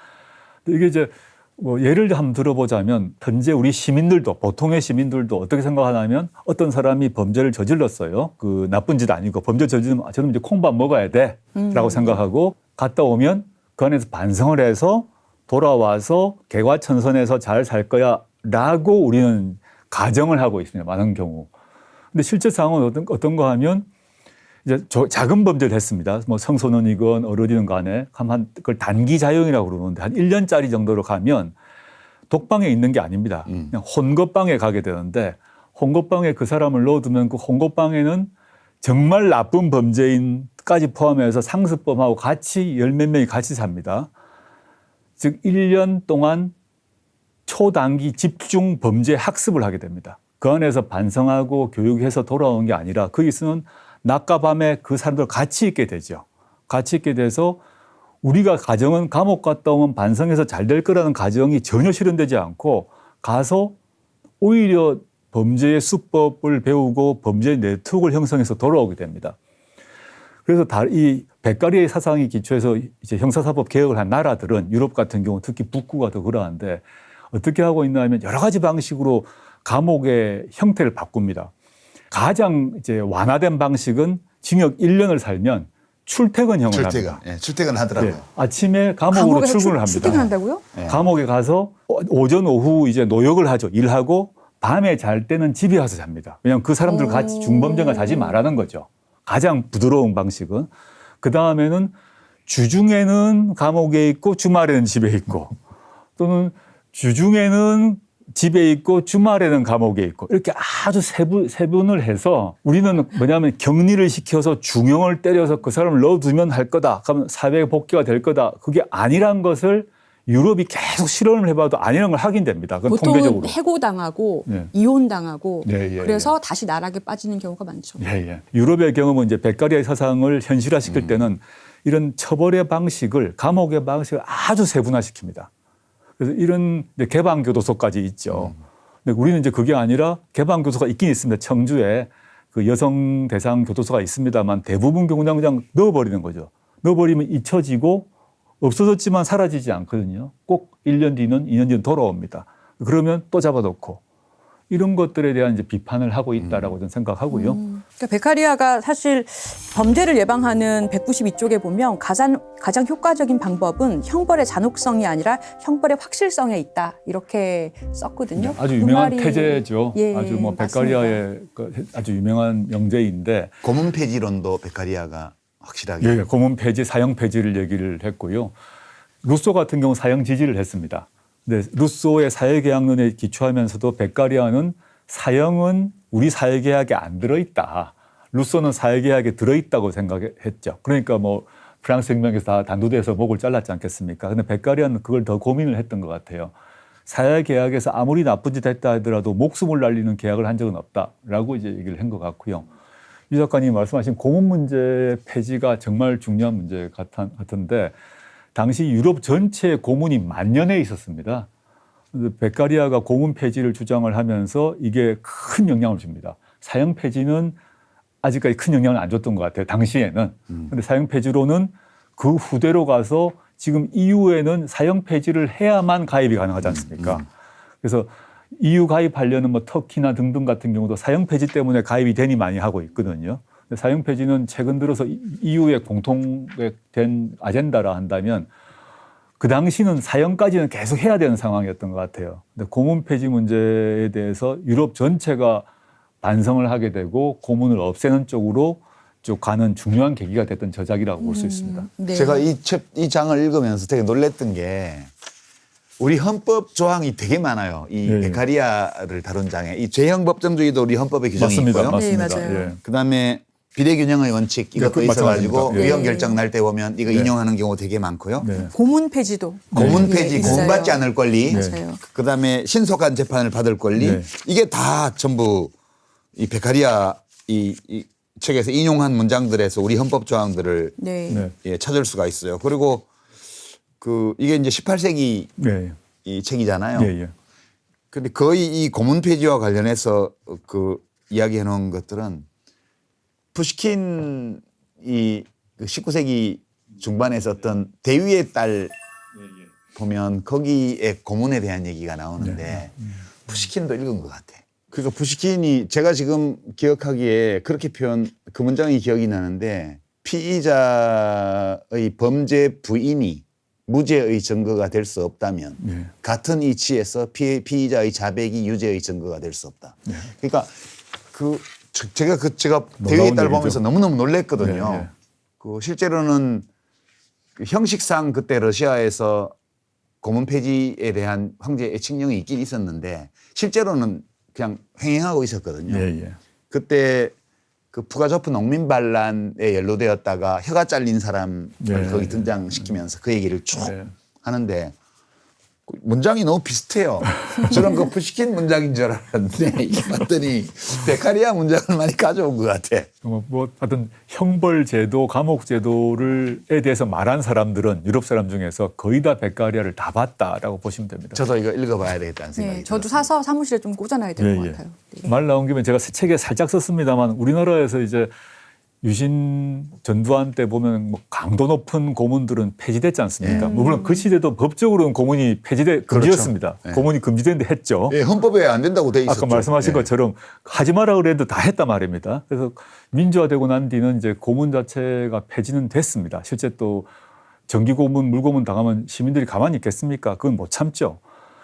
이게 이제 뭐 예를 한번 들어보자면 현재 우리 시민들도 보통의 시민들도 어떻게 생각하냐면 어떤 사람이 범죄를 저질렀어요. 그 나쁜 짓 아니고 범죄 저지르면 저는 이제 콩밥 먹어야 돼라고 생각하고 갔다 오면 그 안에서 반성을 해서 돌아와서 개과천선해서 잘 살 거야라고 우리는 가정을 하고 있습니다. 많은 경우. 근데 실제 상황은 어떤가 하면 이제 작은 범죄를 했습니다. 뭐 청소년이건 어른이든 간에 그걸 단기 자형이라고 그러는데 한 1년짜리 정도로 가면 독방에 있는 게 아닙니다. 그냥 혼것방에 가게 되는데 혼것방에 그 사람을 넣어두면 그 혼것방에는 정말 나쁜 범죄인까지 포함해서 상습범하고 같이 열 몇 명이 같이 삽니다. 즉 1년 동안 초단기 집중 범죄 학습을 하게 됩니다. 그 안에서 반성하고 교육해서 돌아오는 게 아니라 거기서는 낮과 밤에 그 사람들 같이 있게 되죠. 같이 있게 돼서 우리가 가정은 감옥 갔다 오면 반성해서 잘 될 거라는 가정이 전혀 실현되지 않고 가서 오히려 범죄의 수법을 배우고 범죄의 네트워크를 형성해서 돌아오게 됩니다. 그래서 이 베카리아의 사상이 기초해서 이제 형사사법 개혁을 한 나라들은 유럽 같은 경우 특히 북구가 더 그러한데 어떻게 하고 있나 하면 여러 가지 방식으로 감옥의 형태를 바꿉니다. 가장 이제 완화된 방식은 징역 1년을 살면 출퇴근형을 합니다. 출퇴근하더라고요. 아침에 감옥으로 출근을 합니다. 출퇴근한다고요? 감옥에 가서 오전 오후 이제 노역을 하죠. 일하고 밤에 잘 때는 집에 가서 잡니다. 왜냐하면 그 사람들 같이 중범죄가 자지 말라는 거죠. 가장 부드러운 방식은. 그 다음에는 주중에는 감옥에 있고 주말에는 집에 있고 또는 주중에는 집에 있고 주말에는 감옥에 있고 이렇게 아주 세분을 해서 우리는 뭐냐면 격리를 시켜서 중형을 때려서 그 사람을 넣어두면 할 거다. 그러면 사회 복귀가 될 거다. 그게 아니란 것을 유럽이 계속 실험을 해봐도 아니라는 걸 확인됩니다. 그건 보통은 통계적으로. 해고당하고 이혼당하고 그래서 다시 나락에 빠지는 경우가 많죠. 유럽의 경험은 이제 베카리아의 사상을 현실화시킬 때는 이런 처벌의 방식을 감옥의 방식을 아주 세분화시킵니다. 그래서 이런 개방교도소까지 있죠. 근데 우리는 이제 그게 아니라 개방교도소가 있긴 있습니다. 청주에 그 여성 대상 교도소가 있습니다만 대부분 경우는 그냥 넣어버리는 거죠. 넣어버리면 잊혀지고 없어졌지만 사라지지 않거든요. 꼭 1년 뒤는 2년 뒤는 돌아옵니다. 그러면 또 잡아놓고 이런 것들에 대한 이제 비판을 하고 있다라고 저는 생각하고요. 그러니까 베카리아가 사실 범죄를 예방하는 192쪽에 보면 가장 효과적인 방법은 형벌의 잔혹성이 아니라 형벌의 확실성에 있다 이렇게 썼거든요. 아주 유명한 태제죠. 예, 아주 뭐 베카리아의 아주 유명한 명제인데 고문 폐지론도 베카리아가 확실하게 고문 폐지, 사형 폐지를 얘기를 했고요. 루소 같은 경우 사형 지지를 했습니다. 네, 루소의 사회계약론에 기초하면서도 베카리아는 사형은 우리 사회계약에 안 들어있다. 루소는 사회계약에 들어있다고 생각했죠. 그러니까 뭐 프랑스 혁명에서 다 단두대에서 목을 잘랐지 않겠습니까? 근데 베카리아는 그걸 더 고민을 했던 것 같아요. 사회계약에서 아무리 나쁜 짓 했다 하더라도 목숨을 날리는 계약을 한 적은 없다라고 이제 얘기를 한 것 같고요. 유 작가님이 말씀하신 고문 문제 폐지가 정말 중요한 문제 같은데 당시 유럽 전체에 고문이 만년에 있었습니다. 베카리아가 고문 폐지를 주장을 하면서 이게 큰 영향을 줍니다. 사형 폐지는 아직까지 큰 영향을 안 줬던 것 같아요. 당시에는. 그런데 사형 폐지로는 그 후대로 가서 지금 EU에는 사형 폐지를 해야만 가입이 가능하지 않습니까? 그래서 EU 가입하려는 뭐 터키나 등등 같은 경우도 사형 폐지 때문에 가입이 되니 많이 하고 있거든요. 근데 사형 폐지는 최근 들어서 EU의 공통된 아젠다라 한다면 그 당시는 사형까지는 계속 해야 되는 상황이었던 것 같아요. 근데 고문 폐지 문제에 대해서 유럽 전체가 반성을 하게 되고 고문을 없애는 쪽으로 쭉 가는 중요한 계기가 됐던 저작이라고 볼 수 있습니다. 네. 제가 이 장을 읽으면서 되게 놀랬던 게 우리 헌법 조항이 되게 많아요. 이 네. 베카리아를 다룬 장에 이 죄형 법정주의도 우리 헌법에 규정이 맞습니다. 있고요. 맞습니다. 네, 맞아요. 예. 그다음에 비례균형의 원칙 이것도 네, 있어가지고 마찬가지입니다. 예. 위헌 결정 날 때 보면 이거 네. 인용하는 경우 되게 많고요. 네. 고문 폐지도 고문 예, 폐지, 있어요. 고문받지 않을 권리, 맞아요. 그다음에 신속한 재판을 받을 권리 네. 이게 다 전부 이 베카리아 이 책에서 인용한 문장들에서 우리 헌법 조항들을 네. 네. 예, 찾을 수가 있어요. 그리고 그 이게 이제 18세기 네. 이 책이잖아요. 예, 예. 근데 거의 이 고문 폐지와 관련해서 그 이야기해 놓은 것들은 푸시킨 이 19세기 중반에 썼던 대위의 딸 보면 거기에 고문에 대한 얘기가 나오는데 푸시킨도 읽은 것 같아. 그러니까 푸시킨이 제가 지금 기억하기에 그렇게 그 문장이 기억이 나는데 피의자의 범죄 부인이 무죄의 증거가 될 수 없다면 네. 같은 이치에서 피의자의 자백이 유죄의 증거가 될 수 없다. 그러니까 제가 대위의 딸 보면서 너무너무 놀랬거든요. 네, 네. 그 실제로는 그 형식상 그때 러시아에서 고문 폐지에 대한 황제 애칙령이 있긴 있었는데 실제로는 그냥 횡행하고 있었거든요. 예, 예. 그때 그 부가조프 농민 반란에 연루되었다가 혀가 잘린 사람을 네. 거기 등장시키면서 그 얘기를 쭉 네. 하는데 문장이 너무 비슷해요. 저는 그 푸시킨 문장인 줄 알았는데 이게 봤더니 베카리아 문장을 많이 가져온 것 같아. 뭐 하여튼 형벌 제도, 감옥 제도를에 대해서 말한 사람들은 유럽 사람 중에서 거의 다 베카리아를 다 봤다라고 보시면 됩니다. 저도 이거 읽어봐야 되겠다는 생각이 네, 저도 들었어요. 사서 사무실에 좀 꽂아놔야 될 것 같아요. 네. 말 나온 김에 제가 책에 살짝 썼습니다만 우리나라에서 이제 유신 전두환 때 보면 뭐 강도 높은 고문들은 폐지됐지 않습니까? 물론 그 시대도 법적으로는 고문이 금지였습니다. 네. 고문이 금지됐는데 했죠. 예, 헌법에 안 된다고 돼 있었죠. 아까 말씀하신 예. 것처럼 하지 마라 그래도 다 했단 말입니다. 그래서 민주화되고 난 뒤는 이제 고문 자체가 폐지는 됐습니다. 실제 또 정기 고문, 물고문 당하면 시민들이 가만히 있겠습니까? 그건 못 참죠.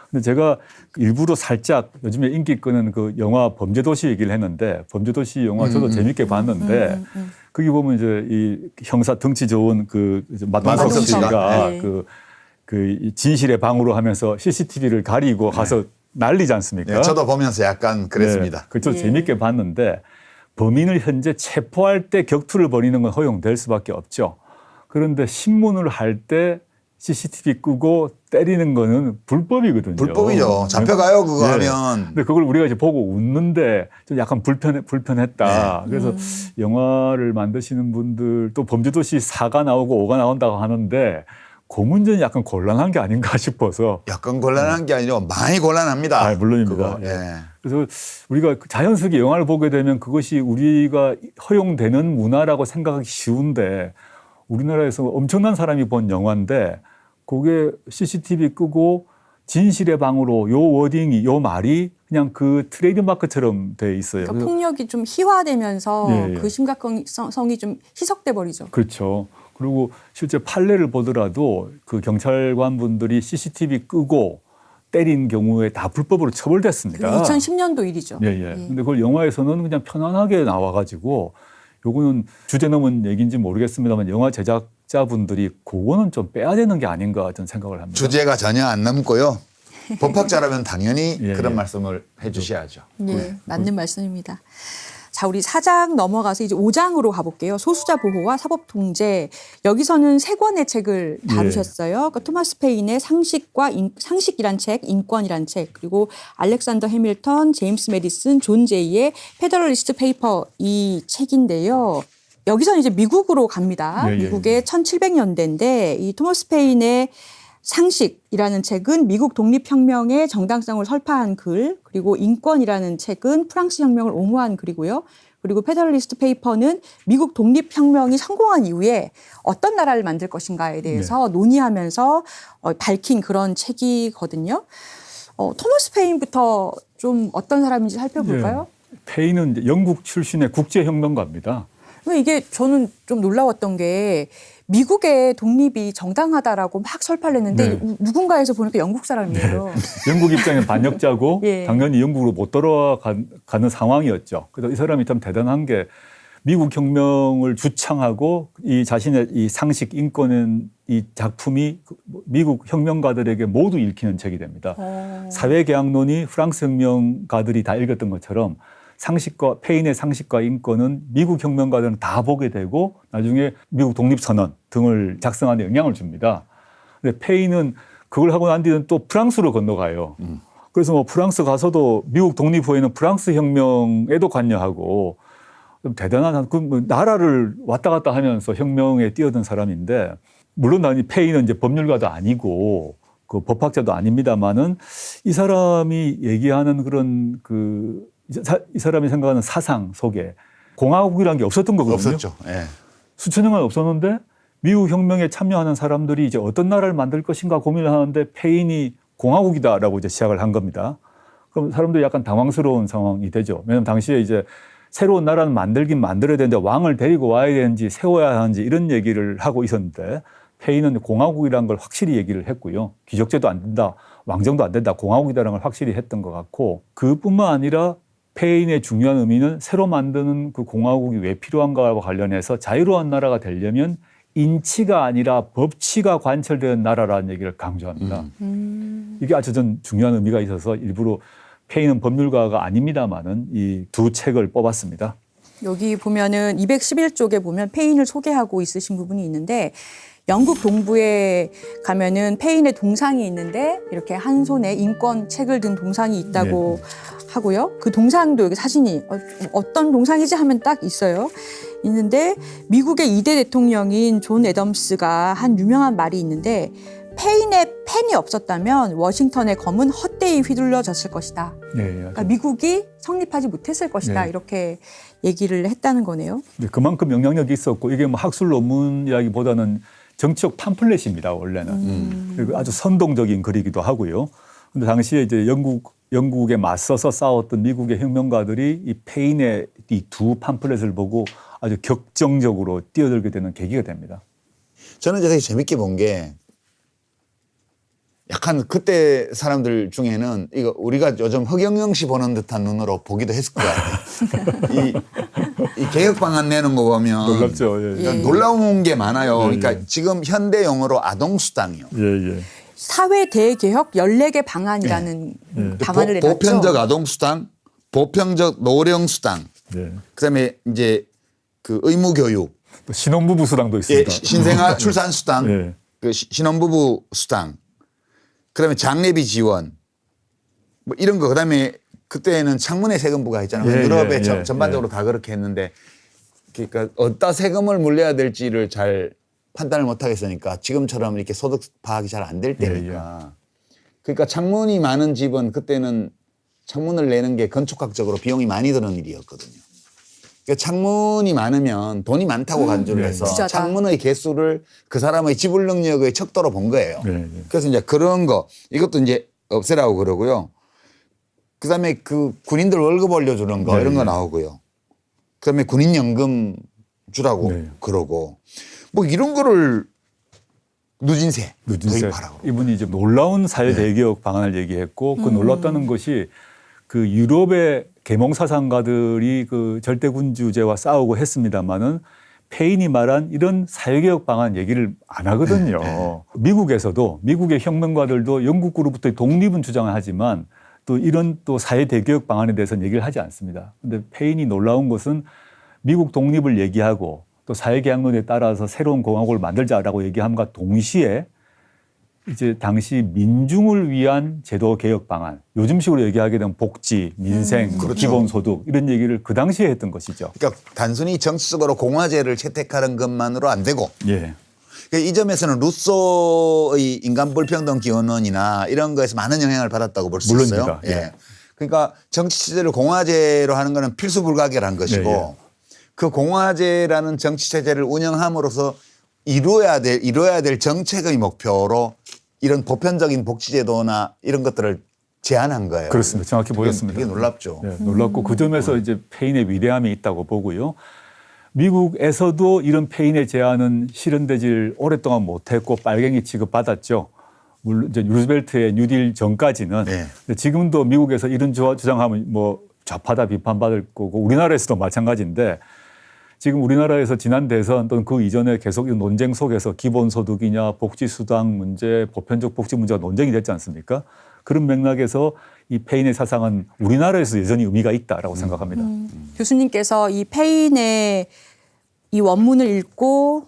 근데 제가 일부러 살짝 요즘에 인기 끄는 그 영화 범죄도시 얘기를 했는데 범죄도시 영화 저도 재밌게 봤는데 거기 보면 이제 이 형사 덩치 좋은 그 마동석 마동석 씨가 네. 그 진실의 방으로 하면서 CCTV를 가리고 가서 난리지 않습니까? 네, 저도 보면서 약간 그랬습니다. 네, 그저 예. 재밌게 봤는데 범인을 현재 체포할 때 격투를 벌이는 건 허용될 수밖에 없죠. 그런데 신문을 할 때 CCTV 끄고 때리는 거는 불법이거든요. 불법이죠. 잡혀가요 그거 네. 하면. 근데 그걸 우리가 이제 보고 웃는데 좀 약간 불편했다. 그래서 영화를 만드시는 분들 또 범죄도시 4가 나오고 5가 나온다고 하는데 그 문제는 약간 곤란한 게 아닌가 싶어서. 약간 곤란한 게 아니라 많이 곤란합니다. 아, 물론입니다. 그거. 예. 예. 그래서 우리가 자연스럽게 영화를 보게 되면 그것이 우리가 허용되는 문화라고 생각하기 쉬운데 우리나라에서 엄청난 사람이 본 영화인데 그게 CCTV 끄고 진실의 방으로 요 워딩이 요 말이 그냥 그 트레이드 마크처럼 돼 있어요. 그러니까 폭력이 좀 희화되면서 예, 예. 그 심각성이 좀 희석돼 버리죠. 그렇죠. 그리고 실제 판례를 보더라도 그 경찰관 분들이 CCTV 끄고 때린 경우에 다 불법으로 처벌됐습니다. 2010년도 일이죠. 예, 예. 근데 그걸 영화에서는 그냥 편안하게 나와가지고 요거는 주제 넘은 얘기인지 모르겠습니다만 영화 제작자분들이 그거는 좀 빼야 되는 게 아닌가 저는 생각을 합니다. 주제가 전혀 안 넘고요. 법학자라면 당연히 예, 그런 예. 말씀을 해주셔야죠. 네, 맞는 말씀입니다. 자, 우리 4장 넘어가서 이제 5장으로 가볼게요. 소수자 보호와 사법 통제. 여기서는 3권의 책을 다루셨어요. 그러니까 토마스 페인의 상식이란 책, 인권이란 책, 그리고 알렉산더 해밀턴, 제임스 메디슨, 존 제이의 페더럴리스트 페이퍼 이 책인데요. 여기서는 이제 미국으로 갑니다. 예, 예. 미국의 1700년대인데 이 토마스 페인의 상식이라는 책은 미국 독립혁명의 정당성을 설파한 글, 그리고 인권이라는 책은 프랑스 혁명을 옹호한 글이고요. 그리고 페더럴리스트 페이퍼는 미국 독립혁명이 성공한 이후에 어떤 나라를 만들 것인가에 대해서 논의하면서 밝힌 그런 책이거든요. 토머스 페인부터 좀 어떤 사람인지 살펴볼까요? 페인은 이제 영국 출신의 국제혁명가입니다. 이게 저는 좀 놀라웠던 게 미국의 독립이 정당하다라고 막 설파를 했는데 누군가에서 보니까 영국 사람이에요. 영국 입장에 반역자고 예. 당연히 영국으로 못 돌아가는 상황이었죠. 그래서 이 사람이 참 대단한 게 미국 혁명을 주창하고 이 자신의 이 상식 인권은 이 작품이 미국 혁명가들에게 모두 읽히는 책이 됩니다. 사회계약론이 프랑스 혁명가들이 다 읽었던 것처럼 페인의 상식과 인권은 미국 혁명가들은 다 보게 되고 나중에 미국 독립선언 등을 작성하는 데 영향을 줍니다. 근데 페인은 그걸 하고 난 뒤는 또 프랑스로 건너가요. 그래서 뭐 프랑스 가서도 미국 독립 후에는 프랑스 혁명에도 관여하고 좀 대단한 나라를 왔다 갔다 하면서 혁명에 뛰어든 사람인데 물론 이 페인은 이제 법률가도 아니고 그 법학자도 아닙니다만은 이 사람이 얘기하는 그런 이 사람이 생각하는 사상 속에 공화국이라는 게 없었던 거거든요. 없었죠. 예. 수천 년간 없었는데 미국 혁명에 참여하는 사람들이 이제 어떤 나라를 만들 것인가 고민을 하는데 페인이 공화국이다라고 이제 시작을 한 겁니다. 그럼 사람들이 약간 당황스러운 상황이 되죠. 왜냐하면 당시에 이제 새로운 나라는 만들긴 만들어야 되는데 왕을 데리고 와야 되는지 세워야 하는지 이런 얘기를 하고 있었는데 페인은 공화국이라는 걸 확실히 얘기를 했고요. 귀족제도 안 된다, 왕정도 안 된다, 공화국이라는 걸 확실히 했던 것 같고 그뿐만 아니라 페인의 중요한 의미는 새로 만드는 그 공화국이 왜 필요한가와 관련해서 자유로운 나라가 되려면 인치가 아니라 법치가 관철되는 나라라는 얘기를 강조합니다. 이게 아주 전 중요한 의미가 있어서 일부러 페인은 법률가가 아닙니다만은 이 두 책을 뽑았습니다. 여기 보면은 211쪽에 보면 페인을 소개하고 있으신 부분이 있는데 영국 동부에 가면은 페인의 동상이 있는데 이렇게 한 손에 인권 책을 든 동상이 있다고 하고요. 그 동상도 여기 사진이 어떤 동상이지 하면 딱 있어요. 있는데 미국의 2대 대통령인 존 애덤스가 한 유명한 말이 있는데 페인의 펜이 없었다면 워싱턴의 검은 헛되이 휘둘러졌을 것이다. 그러니까 미국이 성립하지 못했을 것이다. 이렇게 얘기를 했다는 거네요. 그만큼 영향력이 있었고 이게 뭐 학술 논문이라기보다는 정치적 팜플렛입니다. 원래는. 그리고 아주 선동적인 글이기도 하고요. 근데 당시에 이제 영국에 맞서서 싸웠던 미국의 혁명가들이 이 페인의 이 두 팜플렛을 보고 아주 격정적으로 뛰어들게 되는 계기가 됩니다. 저는 이제 되게 재밌게 본 게 약간 그때 사람들 중에는 이거 우리가 요즘 허경영 씨 보는 듯한 눈으로 보기도 했을 것 같아요. 이 개혁 방안 내는 거 보면 놀랍죠. 놀라운 게 많아요. 그러니까 지금 현대 용어로 아동수당이요. 사회 대개혁 14개 방안이라는 방안을 내놨죠. 보편적 아동수당, 보편적 노령수당, 그다음에 이제 그 의무교육, 또 신혼부부 수당도 있습니다. 신생아 출산수당, 그 신혼부부 수당, 그다음에 장례비 지원, 뭐 이런 거. 그다음에 그때는 창문에 세금부가 있잖아요. 유럽에 전반적으로 다 그렇게 했는데, 그러니까 어디다 세금을 물려야 될지를 잘 판단을 못 하겠으니까 지금처럼 이렇게 소득 파악이 잘 안 될 때니까. 그러니까 창문이 많은 집은 그때는 창문을 내는 게 건축학적으로 비용이 많이 드는 일이었거든요. 그러니까 창문이 많으면 돈이 많다고 간주를 해서 부자다. 창문의 개수를 그 사람의 지불 능력의 척도로 본 거예요. 그래서 이제 그런 거 이것도 이제 없애라고 그러고요. 그다음에 그 군인들 월급 올려주는 거 이런 거 나오고요. 그다음에 군인연금 주라고 그러고 뭐 이런 거를 누진세 도입하라고. 이분이 이제 놀라운 사회 대개혁 방안을 얘기했고 그 놀랐다는 것이 그 유럽의 계몽 사상가들이 그 절대군주제와 싸우고 했습니다마는 페인이 말한 이런 사회개혁 방안 얘기를 안 하거든요. 미국에서도 미국의 혁명가들도 영국으로부터의 독립은 주장을 하지만 또 이런 또 사회 대개혁 방안에 대해서는 얘기를 하지 않습니다. 그런데 페인이 놀라운 것은 미국 독립을 얘기하고 또 사회계약론에 따라서 새로운 공화국을 만들자라고 얘기함과 동시에 이제 당시 민중을 위한 제도 개혁 방안, 요즘식으로 얘기하게 되면 복지, 민생, 그렇죠. 기본소득 이런 얘기를 그 당시에 했던 것이죠. 그러니까 단순히 정치적으로 공화제를 채택하는 것만으로 안 되고 그러니까 이 점에서는 루소의 인간 불평등 기원론이나 이런 거에서 많은 영향을 받았다고 볼 수 있어요. 물론입니다. 그러니까 정치 체제를 공화제로 하는 거는 필수 불가결한 것이고 네, 예. 그 공화제라는 정치 체제를 운영함으로써 이루어야 될 정책의 목표로 이런 보편적인 복지제도나 이런 것들을 제안한 거예요. 그렇습니다. 정확히 보였습니다. 그게 놀랍죠. 네, 놀랍고 그 점에서 이제 페인의 위대함이 있다고 보고요. 미국에서도 이런 페인의 제안은 실현되질 오랫동안 못했고 빨갱이 취급받았죠. 물론 이제 루즈벨트의 뉴딜 전까지는. 네. 근데 지금도 미국에서 이런 주장하면 뭐 좌파다 비판받을 거고 우리나라에서도 마찬가지인데 지금 우리나라에서 지난 대선 또는 그 이전에 계속 이 논쟁 속에서 기본소득이냐 복지수당 문제, 보편적 복지 문제가 논쟁이 됐지 않습니까? 그런 맥락에서 이 페인의 사상은 우리나라에서 여전히 의미가 있다라고 생각합니다. 교수님께서 이 페인의 이 원문을 읽고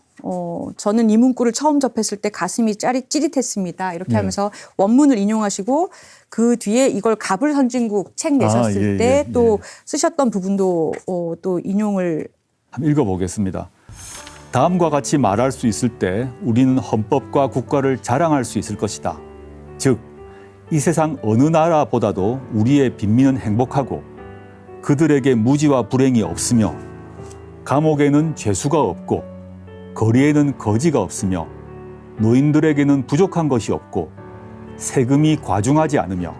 저는 이 문구를 처음 접했을 때 가슴이 찌릿했습니다. 이렇게 네. 하면서 원문을 인용하시고 그 뒤에 이걸 갑을 선진국 책 내셨을 예, 때 예, 또 예. 쓰셨던 부분도 또 인용을 한번 읽어보겠습니다. 다음과 같이 말할 수 있을 때 우리는 헌법과 국가를 자랑할 수 있을 것이다. 즉, 이 세상 어느 나라보다도 우리의 빈민은 행복하고 그들에게 무지와 불행이 없으며 감옥에는 죄수가 없고 거리에는 거지가 없으며 노인들에게는 부족한 것이 없고 세금이 과중하지 않으며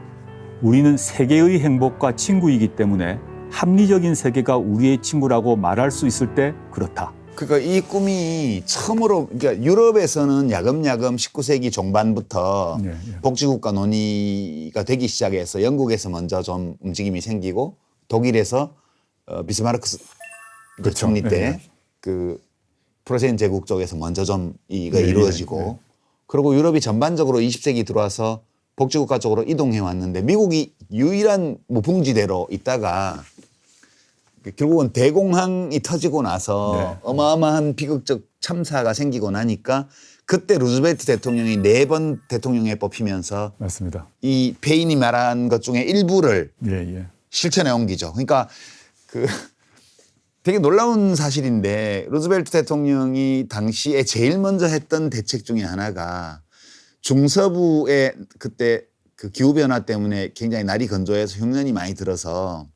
우리는 세계의 행복과 친구이기 때문에 합리적인 세계가 우리의 친구라고 말할 수 있을 때 그렇다. 그러니까 이 꿈이 처음으로 그러니까 유럽에서는 야금야금 19세기 중반부터 예, 예. 복지국가 논의가 되기 시작해서 영국에서 먼저 좀 움직임이 생기고 독일에서 비스마르크 그렇죠. 총리 예, 때 예. 그 프로센 제국 쪽에서 먼저 좀 이가 예, 예, 이루어지고 예. 그리고 유럽이 전반적으로 20세기 들어와서 복지국가 쪽으로 이동해 왔는데 미국이 유일한 무풍지대로 있다가 결국은 대공황이 터지고 나서 네. 어마어마한 비극적 참사가 생기고 나니까 그때 루즈벨트 대통령이 4번 대통령에 뽑히면서 맞습니다. 이 페인이 말한 것 중에 일부를 예, 예. 실천에 옮기죠. 그러니까 그 되게 놀라운 사실인데 루즈벨트 대통령이 당시에 제일 먼저 했던 대책 중에 하나가 중서부에 그때 그 기후변화 때문에 굉장히 날이 건조해서 흉년이 많이 들어서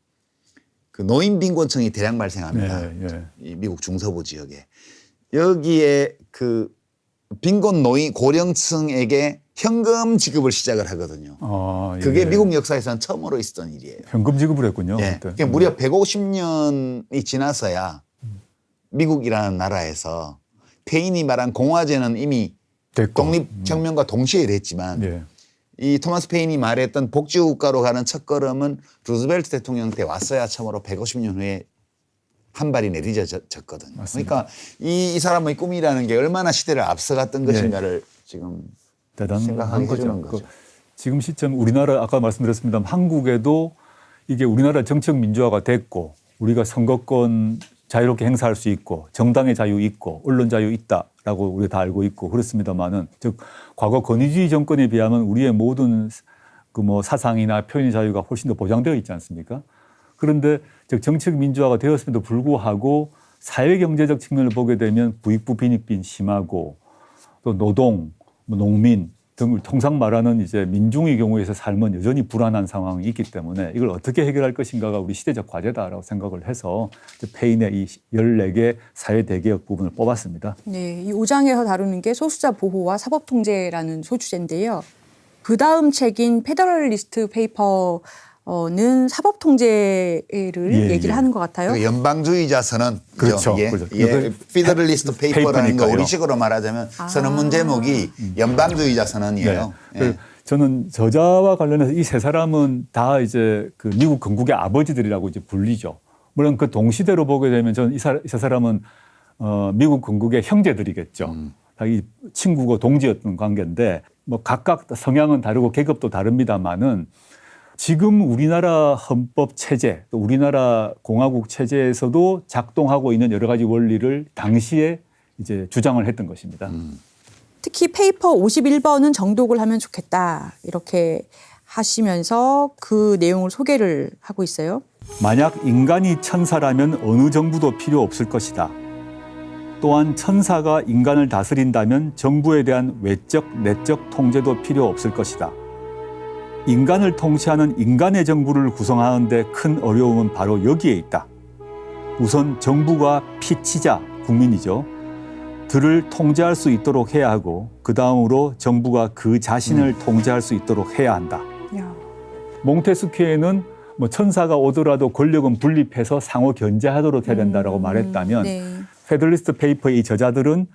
그 노인 빈곤층이 대량 발생합니다. 예, 예. 이 미국 중서부 지역에. 여기에 그 빈곤 노인 고령층에게 현금 지급을 시작을 하거든요. 아, 예. 그게 미국 역사에서는 처음으로 있었던 일이에요. 현금 지급을 했군요. 예. 그때. 그러니까 무려 150년이 지나서야 미국이라는 나라에서 페인이 말한 공화제는 이미 됐고. 독립혁명과 동시에 됐지만 예. 이 토마스 페인이 말했던 복지국가로 가는 첫걸음은 루즈벨트 대통령 때 왔어야 처음으로 150년 후에 한 발이 내딛어졌거든요. 맞습니다. 그러니까 이 사람의 꿈이라는 게 얼마나 시대를 앞서갔던 것인가를 지금 대단한 생각하게 거죠. 해주는 거죠. 지금 시점 우리나라 아까 말씀드렸습니다만 한국에도 이게 우리나라 정책 민주화가 됐고 우리가 선거권 자유롭게 행사할 수 있고 정당의 자유 있고 언론 자유 있다라고 우리가 다 알고 있고 그렇습니다만은 즉 과거 권위주의 정권에 비하면 우리의 모든 그 뭐 사상이나 표현의 자유가 훨씬 더 보장되어 있지 않습니까? 그런데 즉 정책 민주화가 되었음에도 불구하고 사회 경제적 측면을 보게 되면 부익부 빈익빈 심하고 또 노동, 뭐 농민 등을 통상 말하는 이제 민중의 경우에서 삶은 여전히 불안한 상황이 있기 때문에 이걸 어떻게 해결할 것인가가 우리 시대적 과제다라고 생각을 해서 페인의 이 14개 사회 대개혁 부분을 뽑았습니다. 네, 이 5장에서 다루는 게 소수자 보호와 사법 통제라는 소주제인데요. 그 다음 책인 페더럴리스트 페이퍼는 사법 통제를 예, 얘기를 예. 하는 것 같아요. 그 연방주의자 선언 그렇죠. 이게, 그렇죠. 이게 피더럴리스트 페이퍼라는 거 페이퍼니까요. 우리식으로 말하자면 선언문 제목이 연방주의자 선언이에요. 네. 예. 저는 저자와 관련해서 이 세 사람은 다 이제 그 미국 건국의 아버지들이라고 이제 불리죠. 물론 그 동시대로 보게 되면 저는 이 세 사람은 미국 건국의 형제들이겠죠. 다 이 친구고 동지였던 관계인데 뭐 각각 성향은 다르고 계급도 다릅니다만은 지금 우리나라 헌법 체제 또 우리나라 공화국 체제에서도 작동하고 있는 여러 가지 원리를 당시에 이제 주장을 했던 것입니다. 특히 페이퍼 51번은 정독을 하면 좋겠다 이렇게 하시면서 그 내용을 소개를 하고 있어요. 만약 인간이 천사라면 어느 정부도 필요 없을 것이다. 또한 천사가 인간을 다스린다면 정부에 대한 외적, 내적 통제도 필요 없을 것이다. 인간을 통치하는 인간의 정부를 구성하는 데 큰 어려움은 바로 여기에 있다. 우선 정부가 피치자, 국민이죠. 들을 통제할 수 있도록 해야 하고 그 다음으로 정부가 그 자신을 통제할 수 있도록 해야 한다. 야. 몽테스키에는 뭐 천사가 오더라도 권력은 분립해서 상호 견제하도록 해야 된다라고 말했다면 네. 페더리스트 페이퍼의 이 저자들은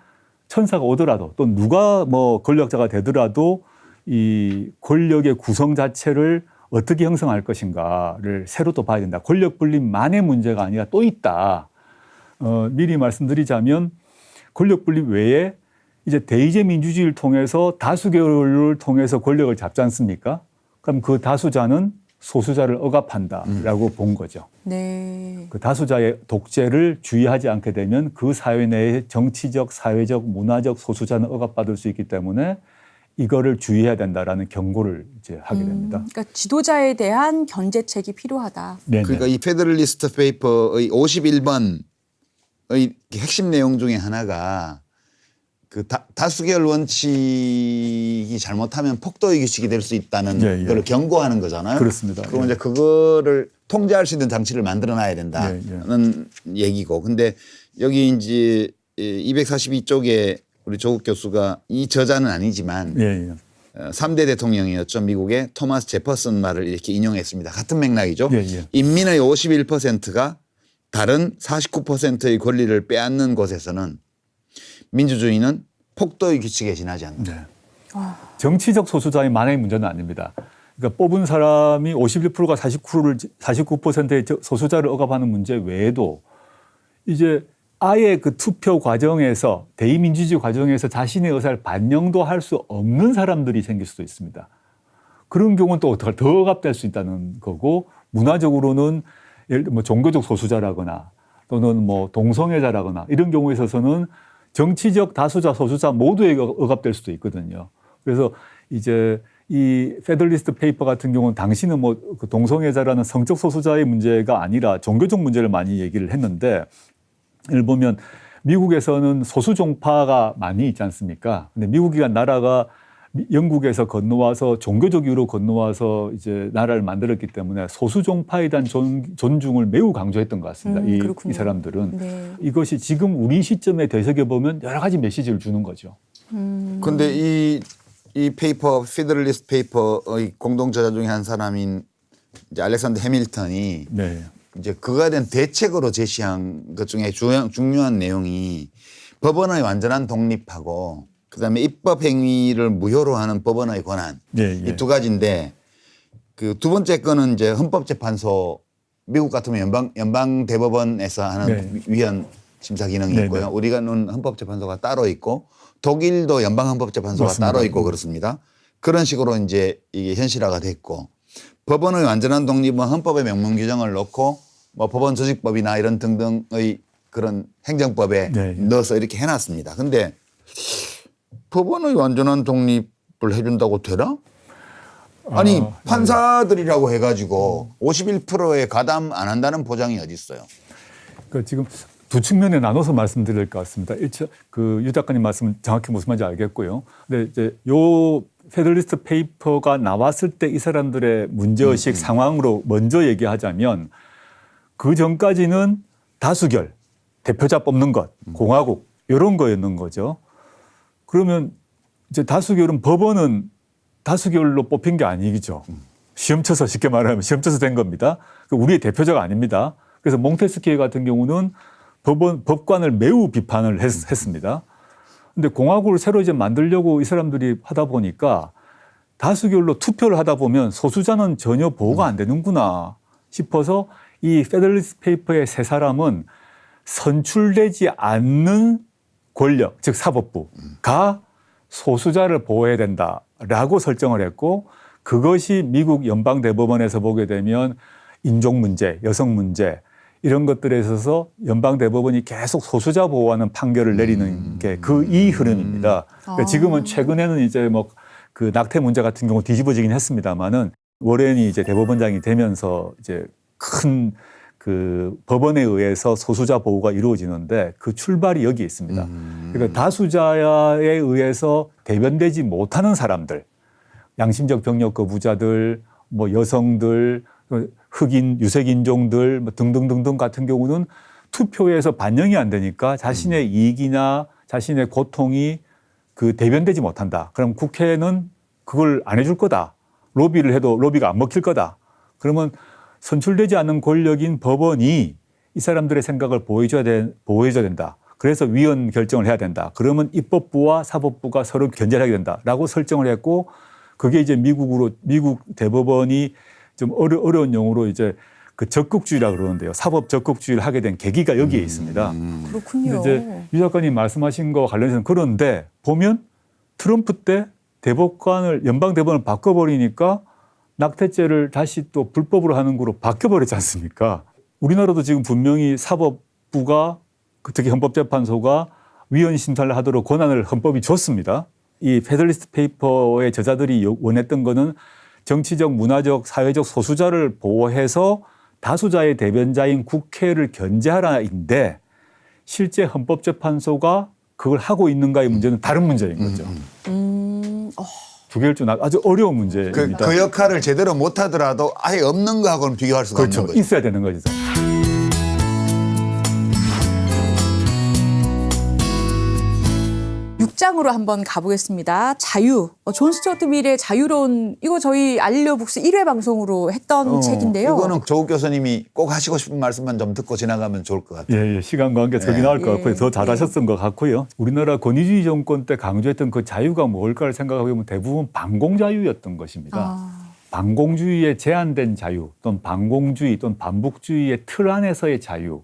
천사가 오더라도 또 누가 뭐 권력자가 되더라도 이 권력의 구성 자체를 어떻게 형성할 것인가를 새로 또 봐야 된다. 권력 분립만의 문제가 아니라 또 있다. 미리 말씀드리자면 권력 분립 외에 이제 대의제 민주주의를 통해서 다수결을 통해서 권력을 잡지 않습니까? 그럼 그 다수자는 소수자를 억압한다라고 본 거죠. 네. 그 다수자의 독재를 주의하지 않게 되면 그 사회 내에 정치적, 사회적, 문화적 소수자는 억압받을 수 있기 때문에 이거를 주의해야 된다라는 경고를 이제 하게 됩니다. 그러니까 지도자에 대한 견제책이 필요하다. 네네. 그러니까 이 페더럴리스트 페이퍼의 51번의 핵심 내용 중에 하나가 그 다수결 원칙이 잘못하면 폭도의 규칙이 될 수 있다는 예, 예. 걸 경고하는 거잖아요. 그렇습니다. 그럼 예. 이제 그거를 통제할 수 있는 장치를 만들어 놔야 된다는 얘기고. 근데 여기 이제 242쪽에 우리 조국 교수가 이 저자는 아니지만 예, 예. 3대 대통령이었죠. 미국의 토마스 제퍼슨 말을 이렇게 인용했습니다. 같은 맥락이죠. 예, 예. 인민의 51%가 다른 49%의 권리를 빼앗는 곳에서는 민주주의는 폭도의 규칙에 지나지 않는다. 네. 정치적 소수자의 만의 문제는 아닙니다. 그러니까 뽑은 사람이 51%가 49%의 소수자를 억압하는 문제 외에도 이제 아예 그 투표 과정에서 대의민주주의 과정에서 자신의 의사를 반영도 할 수 없는 사람들이 생길 수도 있습니다. 그런 경우는 또 더 억압될 수 있다는 거고 문화적으로는 예를 들어 뭐 종교적 소수자라거나 또는 뭐 동성애자라거나 이런 경우에 있어서는 정치적 다수자, 소수자 모두에게 억압될 수도 있거든요. 그래서 이제 이 페더리스트 페이퍼 같은 경우는 당시는 뭐 그 동성애자라는 성적 소수자의 문제가 아니라 종교적 문제를 많이 얘기를 했는데 예를 보면 미국에서는 소수 종파가 많이 있지 않습니까? 근데 미국이란 나라가 영국에서 건너와서 종교적 이유로 건너와서 이제 나라를 만들었기 때문에 소수 종파에 대한 존중을 매우 강조했던 것 같습니다. 이 사람들은. 네. 이것이 지금 우리 시점에 되새겨보면 여러 가지 메시지를 주는 거죠. 근데 이 페이퍼, 페더럴리스트 페이퍼의 공동 저자 중에 한 사람인 이제 알렉산더 해밀턴이 네. 이제 그거에 대한 대책으로 제시한 것 중에 중요한 내용이 법원의 완전한 독립하고 그다음에 입법 행위를 무효로 하는 법원의 권한 네, 이 두 가지인데 그 두 번째 거는 이제 헌법재판소 미국 같으면 연방 대법원에서 하는 위원 심사 기능이 있고요. 우리가는 헌법재판소가 따로 있고 독일도 연방 헌법재판소가 맞습니다. 따로 있고 그렇습니다. 그런 식으로 이제 이게 현실화가 됐고 법원의 완전한 독립은 헌법에 명문 규정을 넣고 뭐 법원 조직법이나 이런 등등의 그런 행정법에 넣어서 이렇게 해놨습니다. 근데 법원의 완전한 독립을 해준다고 되나? 아니 판사들이라고 해가지고 51%에 가담 안 한다는 보장이 어디 있어요? 그러니까 지금 두 측면에 나눠서 말씀드릴 것 같습니다. 유 작가님 말씀 정확히 무슨 말인지 알겠고요. 근데 이제 요 페더리스트 페이퍼가 나왔을 때 이 사람들의 문제의식 상황으로 먼저 얘기하자면 그 전까지는 다수결, 대표자 뽑는 것, 공화국 이런 거였는 거죠. 그러면 이제 다수결은 법원은 다수결로 뽑힌 게 아니죠. 시험 쳐서 쉽게 말하면 시험 쳐서 된 겁니다. 우리의 대표자가 아닙니다. 그래서 몽테스키에 같은 경우는 법관을 매우 비판을 했습니다. 근데 공화국을 새로 이제 만들려고 이 사람들이 하다 보니까 다수결로 투표를 하다 보면 소수자는 전혀 보호가 안 되는구나 싶어서 이 페더럴리스트 페이퍼의 세 사람은 선출되지 않는 권력, 즉 사법부가 소수자를 보호해야 된다라고 설정을 했고 그것이 미국 연방대법원에서 보게 되면 인종 문제, 여성 문제 이런 것들에 있어서 연방대법원이 계속 소수자 보호하는 판결을 내리는 게 그 이 흐름입니다. 그러니까 지금은 최근에는 이제 뭐 그 낙태 문제 같은 경우 뒤집어지긴 했습니다만은 워렌이 이제 대법원장이 되면서 이제 큰 그 법원에 의해서 소수자 보호가 이루어지는데 그 출발이 여기 있습니다. 그러니까 다수자에 의해서 대변되지 못하는 사람들 양심적 병력 거부자들, 뭐 여성들, 흑인, 유색인종들 뭐 등등등등 같은 경우는 투표에서 반영이 안 되니까 자신의 이익이나 자신의 고통이 그 대변되지 못한다. 그럼 국회는 그걸 안 해줄 거다. 로비를 해도 로비가 안 먹힐 거다. 그러면 선출되지 않는 권력인 법원이 이 사람들의 생각을 보호해줘야 된다. 그래서 위헌 결정을 해야 된다. 그러면 입법부와 사법부가 서로 견제를 하게 된다라고 설정을 했고 그게 이제 미국 대법원이 좀 어려운 용어로 이제 그 적극주의라 그러는데요. 사법 적극주의를 하게 된 계기가 여기에 있습니다. 그렇군요. 이제 유 작가님 말씀하신 거 관련해서는 그런데 보면 트럼프 때 연방 대법원을 바꿔버리니까 낙태죄를 다시 또 불법으로 하는 거로 바뀌어버렸지 않습니까? 우리나라도 지금 분명히 사법부가 특히 헌법재판소가 위헌 심사를 하도록 권한을 헌법이 줬습니다. 이 페더리스트 페이퍼의 저자들이 원했던 거는 정치적, 문화적, 사회적 소수자를 보호해서 다수자의 대변자인 국회를 견제하라인데 실제 헌법재판소가 그걸 하고 있는가의 문제는 다른 문제인 거죠. 두 개를 좀 아주 어려운 문제입니다. 그 역할을 제대로 못하더라도 아예 없는 거하고는 비교할 수가 그렇죠. 없는 거죠. 있어야 되는 거죠. 6장으로 한번 가보겠습니다. 자유. 존 스튜어트 밀의 자유론. 이거 저희 알릴리오북스 1회 방송으로 했던 책인데요. 이거는 조국 교수님이 꼭 하시고 싶은 말씀만 좀 듣고 지나가면 좋을 것 같아요. 예, 시간 관계 적이 나올 것 같고요. 더 잘하셨던 것 같고요. 우리나라 권위주의 정권 때 강조했던 그 자유가 뭘까를 생각해보면 대부분 반공자유였던 것입니다. 반공주의에 제한된 자유 또는 반공주의 또는 반복주의의 틀 안에서의 자유.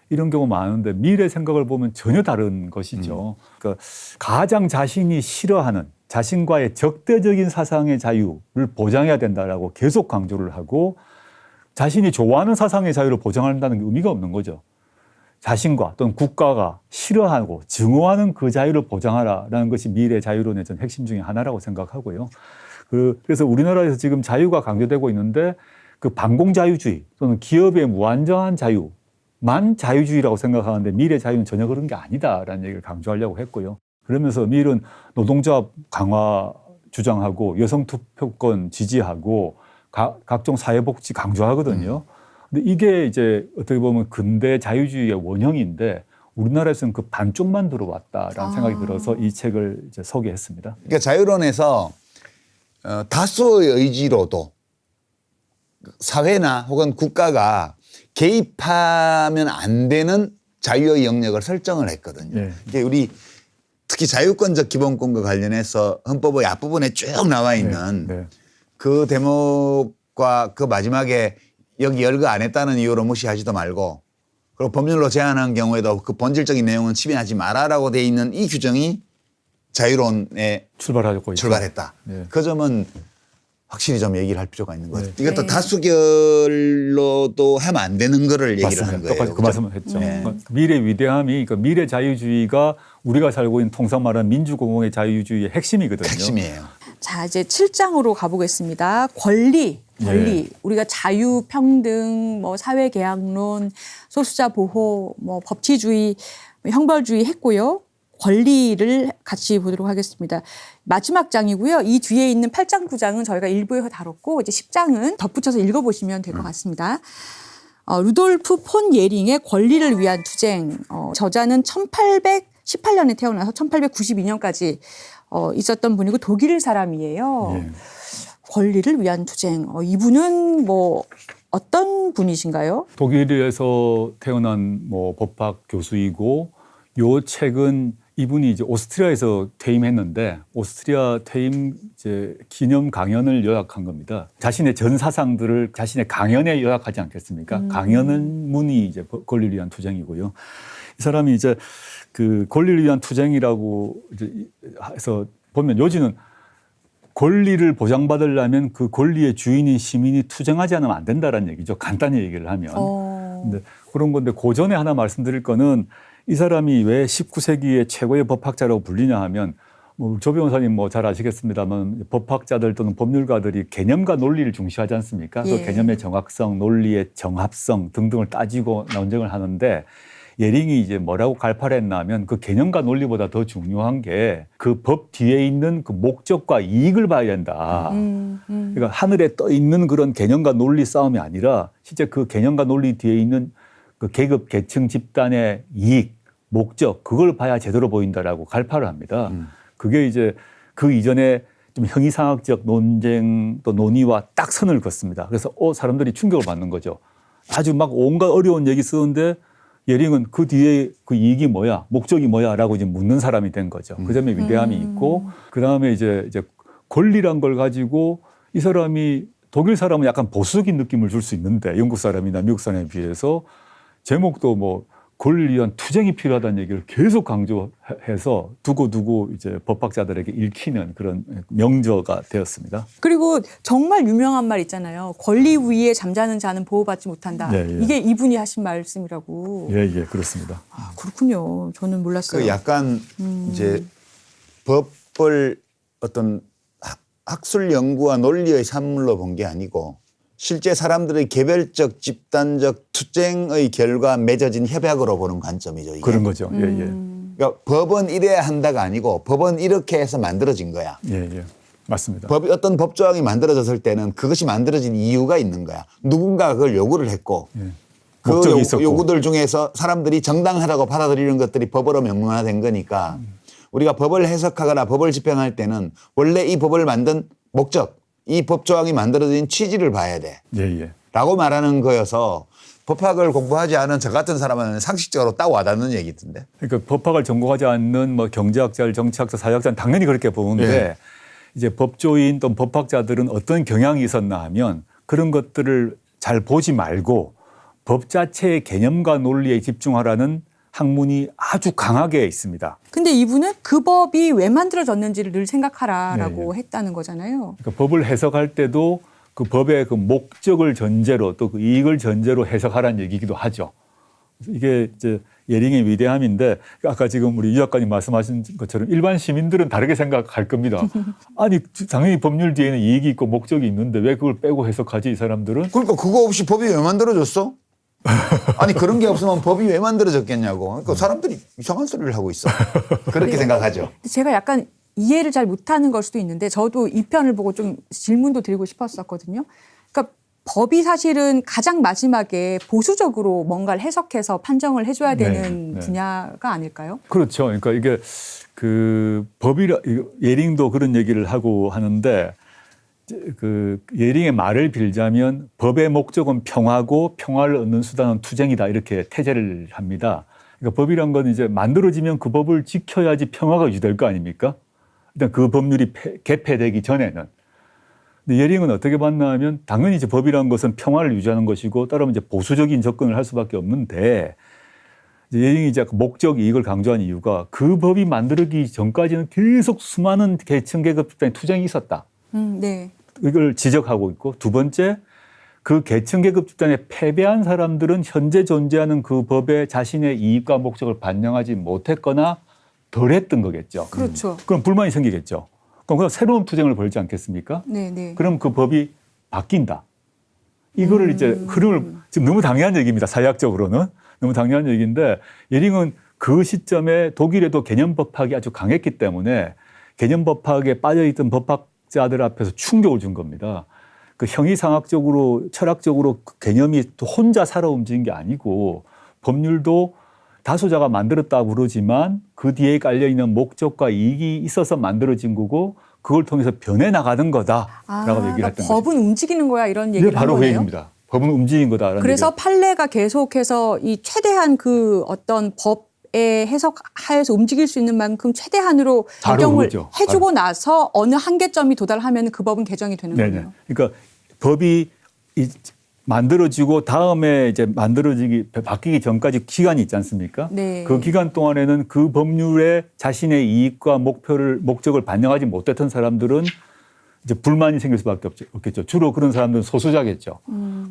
이런 경우 많은데 미래 생각을 보면 전혀 다른 것이죠. 그러니까 가장 자신이 싫어하는 자신과의 적대적인 사상의 자유를 보장해야 된다라고 계속 강조를 하고 자신이 좋아하는 사상의 자유를 보장한다는 게 의미가 없는 거죠. 자신과 또는 국가가 싫어하고 증오하는 그 자유를 보장하라라는 것이 미래 자유론의 전 핵심 중에 하나라고 생각하고요. 그래서 우리나라에서 지금 자유가 강조되고 있는데 그 반공자유주의 또는 기업의 무한정한 자유 만 자유주의라고 생각하는데 미래 자유는 전혀 그런 게 아니다라는 얘기를 강조하려고 했고요. 그러면서 밀은 노동조합 강화 주장하고 여성 투표권 지지하고 각종 사회복지 강조하거든요. 근데 이게 이제 어떻게 보면 근대 자유주의의 원형인데 우리나라에서는 그 반쪽만 들어왔다라는 생각이 들어서 이 책을 이제 소개했습니다. 그러니까 자유론에서 다수의 의지로도 사회나 혹은 국가가 개입하면 안 되는 자유의 영역을 설정을 했거든요. 네. 이게 우리 특히 자유권적 기본권과 관련해서 헌법의 앞부분에 쭉 나와 있는 그 대목과 그 마지막에 여기 열거 안 했다는 이유로 무시하지도 말고 그리고 법률로 제한한 경우에도 그 본질적인 내용은 침해하지 마라라고 돼 있는 이 규정이 자유론에 출발했다. 네. 그 점은 확실히 좀 얘기를 할 필요가 있는 거죠. 네. 이것도 다수결로도 하면 안 되는 거를 얘기를 맞습니다. 하는 거예요. 똑같이 그 말씀을 했죠. 네. 그러니까 미래 위대함이 그러니까 미래 자유주의가 우리가 살고 있는 통상 말하는 민주공화의 자유주의의 핵심이거든요. 핵심이에요. 자, 이제 7장으로 가보겠습니다. 권리. 우리가 자유, 평등, 뭐 사회 계약론, 소수자 보호, 뭐 법치주의, 형벌주의 했고요. 권리를 같이 보도록 하겠습니다. 마지막 장이고요. 이 뒤에 있는 8장, 9장은 저희가 일부에서 다뤘고 이제 10장은 덧붙여서 읽어보시면 될 것 같습니다. 루돌프 폰 예링의 권리를 위한 투쟁. 저자는 1818년에 태어나서 1892년까지 있었던 분이고 독일 사람이에요. 예. 권리를 위한 투쟁. 이분은 뭐 어떤 분이신가요? 독일에서 태어난 뭐 법학 교수이고 요 책은 이분이 이제 오스트리아에서 퇴임했는데 오스트리아 퇴임 이제 기념 강연을 요약한 겁니다. 자신의 전 사상들을 자신의 강연에 요약하지 않겠습니까? 강연은 문이 이제 권리를 위한 투쟁이고요. 이 사람이 이제 그 권리를 위한 투쟁이라고 이제 해서 보면 요지는 권리를 보장받으려면 그 권리의 주인인 시민이 투쟁하지 않으면 안 된다라는 얘기죠. 간단히 얘기를 하면. 근데 그런 건데 그 전에 하나 말씀드릴 거는 이 사람이 왜 19세기의 최고의 법학자라고 불리냐 하면 뭐 조 변호사님 뭐 잘 아시겠습니다만 법학자들 또는 법률가들이 개념과 논리를 중시하지 않습니까? 예. 그 개념의 정확성, 논리의 정합성 등등을 따지고 논쟁을 하는데 예링이 이제 뭐라고 갈파했냐면 그 개념과 논리보다 더 중요한 게 그 법 뒤에 있는 그 목적과 이익을 봐야 된다. 그러니까 하늘에 떠 있는 그런 개념과 논리 싸움이 아니라 실제 그 개념과 논리 뒤에 있는 그 계급, 계층, 집단의 이익, 목적 그걸 봐야 제대로 보인다라고 갈파를 합니다. 그게 이제 그 이전에 좀 형이상학적 논쟁 또 논의와 딱 선을 긋습니다. 그래서 사람들이 충격을 받는 거죠. 아주 막 온갖 어려운 얘기 쓰는데 예링은 그 뒤에 그 이익이 뭐야, 목적이 뭐야라고 이제 묻는 사람이 된 거죠. 그 점에 위대함이 있고 그 다음에 이제 권리란 걸 가지고 이 사람이 독일 사람은 약간 보수적인 느낌을 줄 수 있는데 영국 사람이나 미국 사람에 비해서 제목도 뭐 권리를 위한 투쟁이 필요하다는 얘기를 계속 강조해서 두고 이제 법학자들에게 읽히는 그런 명저가 되었습니다. 그리고 정말 유명한 말 있잖아요. 권리 위에 잠자는 자는 보호받지 못한다. 예, 예. 이게 이분이 하신 말씀이라고. 예, 그렇습니다. 아, 그렇군요. 저는 몰랐어요. 그 약간 이제 법을 어떤 학술 연구와 논리의 산물로 본 게 아니고 실제 사람들의 개별적 집단적 투쟁의 결과 맺어진 협약으로 보는 관점이죠. 이게. 그런 거죠. 예. 그러니까 법은 이래야 한다가 아니고 법은 이렇게 해서 만들어진 거야. 예. 맞습니다. 어떤 법조항이 만들어졌을 때는 그것이 만들어진 이유가 있는 거야. 누군가가 그걸 요구를 했고 예. 그 목적이 있었고. 요구들 중에서 사람들이 정당하다고 받아들이는 것들이 법으로 명문화된 거니까 우리가 법을 해석하거나 법을 집행할 때는 원래 이 법을 만든 목적, 이 법조항이 만들어진 취지를 봐야 돼. 예. 라고 말하는 거여서 법학을 공부하지 않은 저 같은 사람은 상식적으로 딱 와닿는 얘기던데. 그러니까 법학을 전공하지 않는 뭐 경제학자, 정치학자, 사회학자는 당연히 그렇게 보는데 예. 이제 법조인 또 법학자들은 어떤 경향이 있었나 하면 그런 것들을 잘 보지 말고 법 자체의 개념과 논리에 집중하라는 학문이 아주 강하게 있습니다. 근데 이분은 그 법이 왜 만들어졌는지를 늘 생각하라라고 네. 했다는 거잖아요. 그러니까 법을 해석할 때도 그 법의 그 목적을 전제로 또 그 이익을 전제로 해석하라는 얘기이기도 하죠. 이게 이제 예링의 위대함인데 아까 지금 우리 유 작가님 말씀하신 것처럼 일반 시민들은 다르게 생각할 겁니다. 아니 당연히 법률 뒤에는 이익이 있고 목적이 있는데 왜 그걸 빼고 해석하지 이 사람들은? 그러니까 그거 없이 법이 왜 만들어졌어? 아니 그런 게 없으면 법이 왜 만들어졌겠냐고. 그러니까 사람들이 이상한 소리를 하고 있어. 그렇게 생각하죠. 제가 약간 이해를 잘 못하는 걸 수도 있는데 저도 이 편을 보고 좀 질문도 드리고 싶었었거든요. 그러니까 법이 사실은 가장 마지막에 보수적으로 뭔가를 해석해서 판정을 해줘야 되는 분야가 아닐까요? 그렇죠. 그러니까 이게 그 법이라 예링도 그런 얘기를 하고 하는데 그 예링의 말을 빌자면 법의 목적은 평화고 평화를 얻는 수단은 투쟁이다 이렇게 태제를 합니다. 그러니까 법이란 건 이제 만들어지면 그 법을 지켜야지 평화가 유지될 거 아닙니까? 일단 그 법률이 개폐되기 전에는. 근데 예링은 어떻게 봤나 하면 당연히 이제 법이라는 것은 평화를 유지하는 것이고 따르면 이제 보수적인 접근을 할 수밖에 없는데 이제 예링이 이제 목적 이익을 강조한 이유가 그 법이 만들어지기 전까지는 계속 수많은 계층 계급 집단의 투쟁이 있었다. 네. 이걸 지적하고 있고 두 번째 그 계층 계급 집단에 패배한 사람들은 현재 존재하는 그 법에 자신의 이익과 목적을 반영하지 못했거나 덜했던 거겠죠. 그렇죠. 그럼 불만이 생기겠죠. 그럼 새로운 투쟁을 벌지 않겠습니까? 네. 그럼 그 법이 바뀐다. 이거를 이제 흐름을 지금 너무 당연한 얘기입니다. 사회학적으로는 너무 당연한 얘기인데 예링은 그 시점에 독일에도 개념법학이 아주 강했기 때문에 개념법학에 빠져있던 법학자들 앞에서 충격을 준 겁니다. 그 형이상학적으로 철학적으로 그 개념이 또 혼자 살아 움직인 게 아니고 법률도 다수자가 만들었다고 그러지만 그 뒤에 깔려있는 목적과 이익이 있어서 만들어진 거고 그걸 통해서 변해 나가는 거다라고 얘기를 했던 거죠. 법은 움직이는 거야 이런 얘기를 바로 한 그 거네요. 얘기입니다. 법은 움직인 거다라는 그래서 얘기를. 판례가 계속해서 이 최대한 그 어떤 법에 해석하여서 움직일 수 있는 만큼 최대한으로 바로 적용을 그거죠. 해주고 나서 어느 한계점이 도달하면 그 법은 개정이 되는 거예요. 그러니까 법이 만들어지고 다음에 이제 바뀌기 전까지 기간이 있지 않습니까? 네. 그 기간 동안에는 그 법률에 자신의 이익과 목적을 반영하지 못했던 사람들은 이제 불만이 생길 수밖에 없겠죠. 주로 그런 사람들은 소수자겠죠.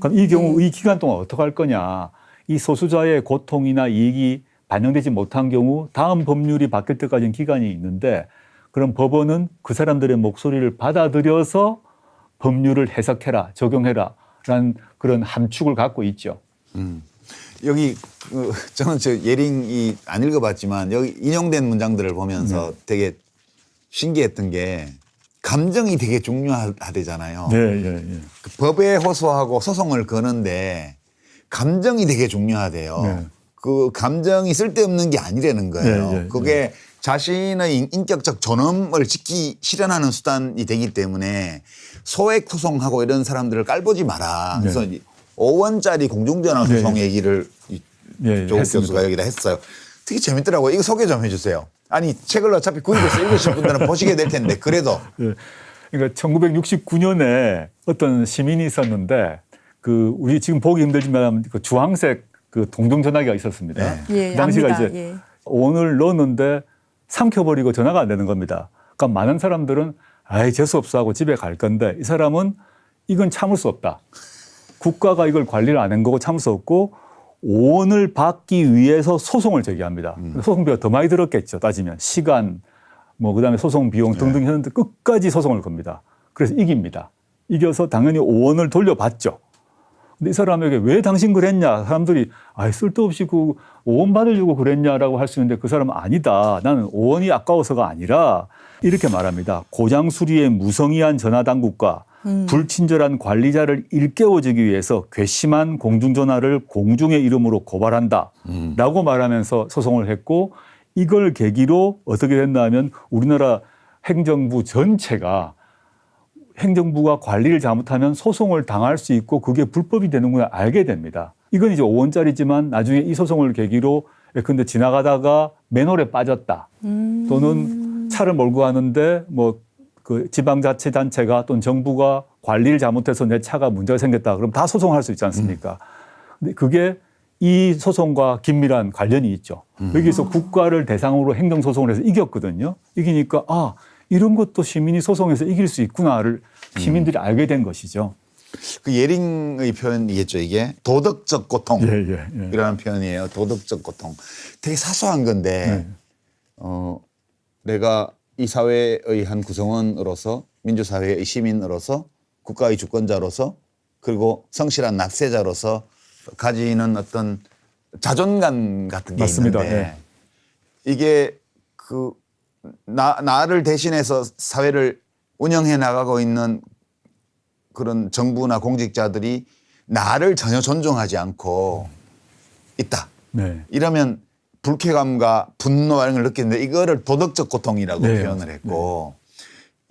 그럼 이 경우 이 기간 동안 어떻게 할 거냐? 이 소수자의 고통이나 이익이 반영되지 못한 경우 다음 법률이 바뀔 때까지는 기간이 있는데 그럼 법원은 그 사람들의 목소리를 받아들여서 법률을 해석해라, 적용해라 라는 그런 함축을 갖고 있죠. 여기 저는 저 예링이 안 읽어봤지만 여기 인용된 문장들을 보면서 되게 신기했던 게 감정이 되게 중요하대잖아요. 네, 예, 예. 그 법에 호소하고 소송을 거는데 감정이 되게 중요하대요. 네. 그 감정이 쓸데없는 게 아니라는 거예요. 네, 네, 그게 자신의 인격적 존엄을 실현하는 수단이 되기 때문에 소액 소송하고 이런 사람들을 깔보지 마라. 네. 그래서 5원짜리 공중전화 소송 얘기를 조국 했습니다. 교수가 여기다 했어요. 되게 재밌더라고요. 이거 소개 좀 해주세요. 아니 책을 어차피 구입해서 읽으실 분들은 보시게 될 텐데 그래도. 네. 그러니까 1969년에 어떤 시민이 있었는데 그 우리 지금 보기 힘들지만 그 주황색 그 동정전화기가 있었습니다. 예, 그 당시가 압니다. 이제 예. 원을 넣었는데 삼켜버리고 전화가 안 되는 겁니다. 그러니까 많은 사람들은 아이 재수 없어 하고 집에 갈 건데 이 사람은 이건 참을 수 없다. 국가가 이걸 관리를 안 한 거고 참을 수 없고 5원을 받기 위해서 소송을 제기합니다. 소송비가 더 많이 들었겠죠. 따지면 시간 뭐 그다음에 소송 비용 등등 했는데 끝까지 소송을 겁니다. 그래서 이깁니다. 이겨서 당연히 5원을 돌려받죠. 근데 이 사람에게 왜 당신 그랬냐? 사람들이 아 쓸데없이 그 5원 받으려고 그랬냐라고 할 수 있는데 그 사람은 아니다. 나는 5원이 아까워서가 아니라 이렇게 말합니다. 고장 수리에 무성의한 전화당국과 불친절한 관리자를 일깨워주기 위해서 괘씸한 공중전화를 공중의 이름으로 고발한다. 라고 말하면서 소송을 했고 이걸 계기로 어떻게 됐나 하면 우리나라 행정부 전체가 행정부가 관리를 잘못하면 소송을 당할 수 있고 그게 불법이 되는구나 알게 됩니다. 이건 이제 5원짜리지만 나중에 이 소송을 계기로 근데 지나가다가 맨홀에 빠졌다. 또는 차를 몰고 가는데 뭐 그 지방자치단체가 또는 정부가 관리를 잘못해서 내 차가 문제가 생겼다. 그럼 다 소송할 수 있지 않습니까? 근데 그게 이 소송과 긴밀한 관련이 있죠. 여기서 국가를 대상으로 행정소송을 해서 이겼거든요. 이기니까 아 이런 것도 시민이 소송해서 이길 수 있구나를 시민들이 알게 된 것이죠. 그 예링의 표현이겠죠 이게 도덕적 고통이라는 예. 표현이에요. 도덕적 고통. 되게 사소한 건데 내가 이 사회의 한 구성원으로서 민주사회의 시민으로서 국가의 주권자로서 그리고 성실한 납세자로서 가지는 어떤 자존감 같은 게 맞습니다. 있는데 이게 그 나를 대신해서 사회를 운영해 나가고 있는 그런 정부나 공직자들이 나를 전혀 존중하지 않고 있다. 네. 이러면 불쾌감과 분노 이런 걸 느끼는데 이거를 도덕적 고통이라고 네, 표현을 했고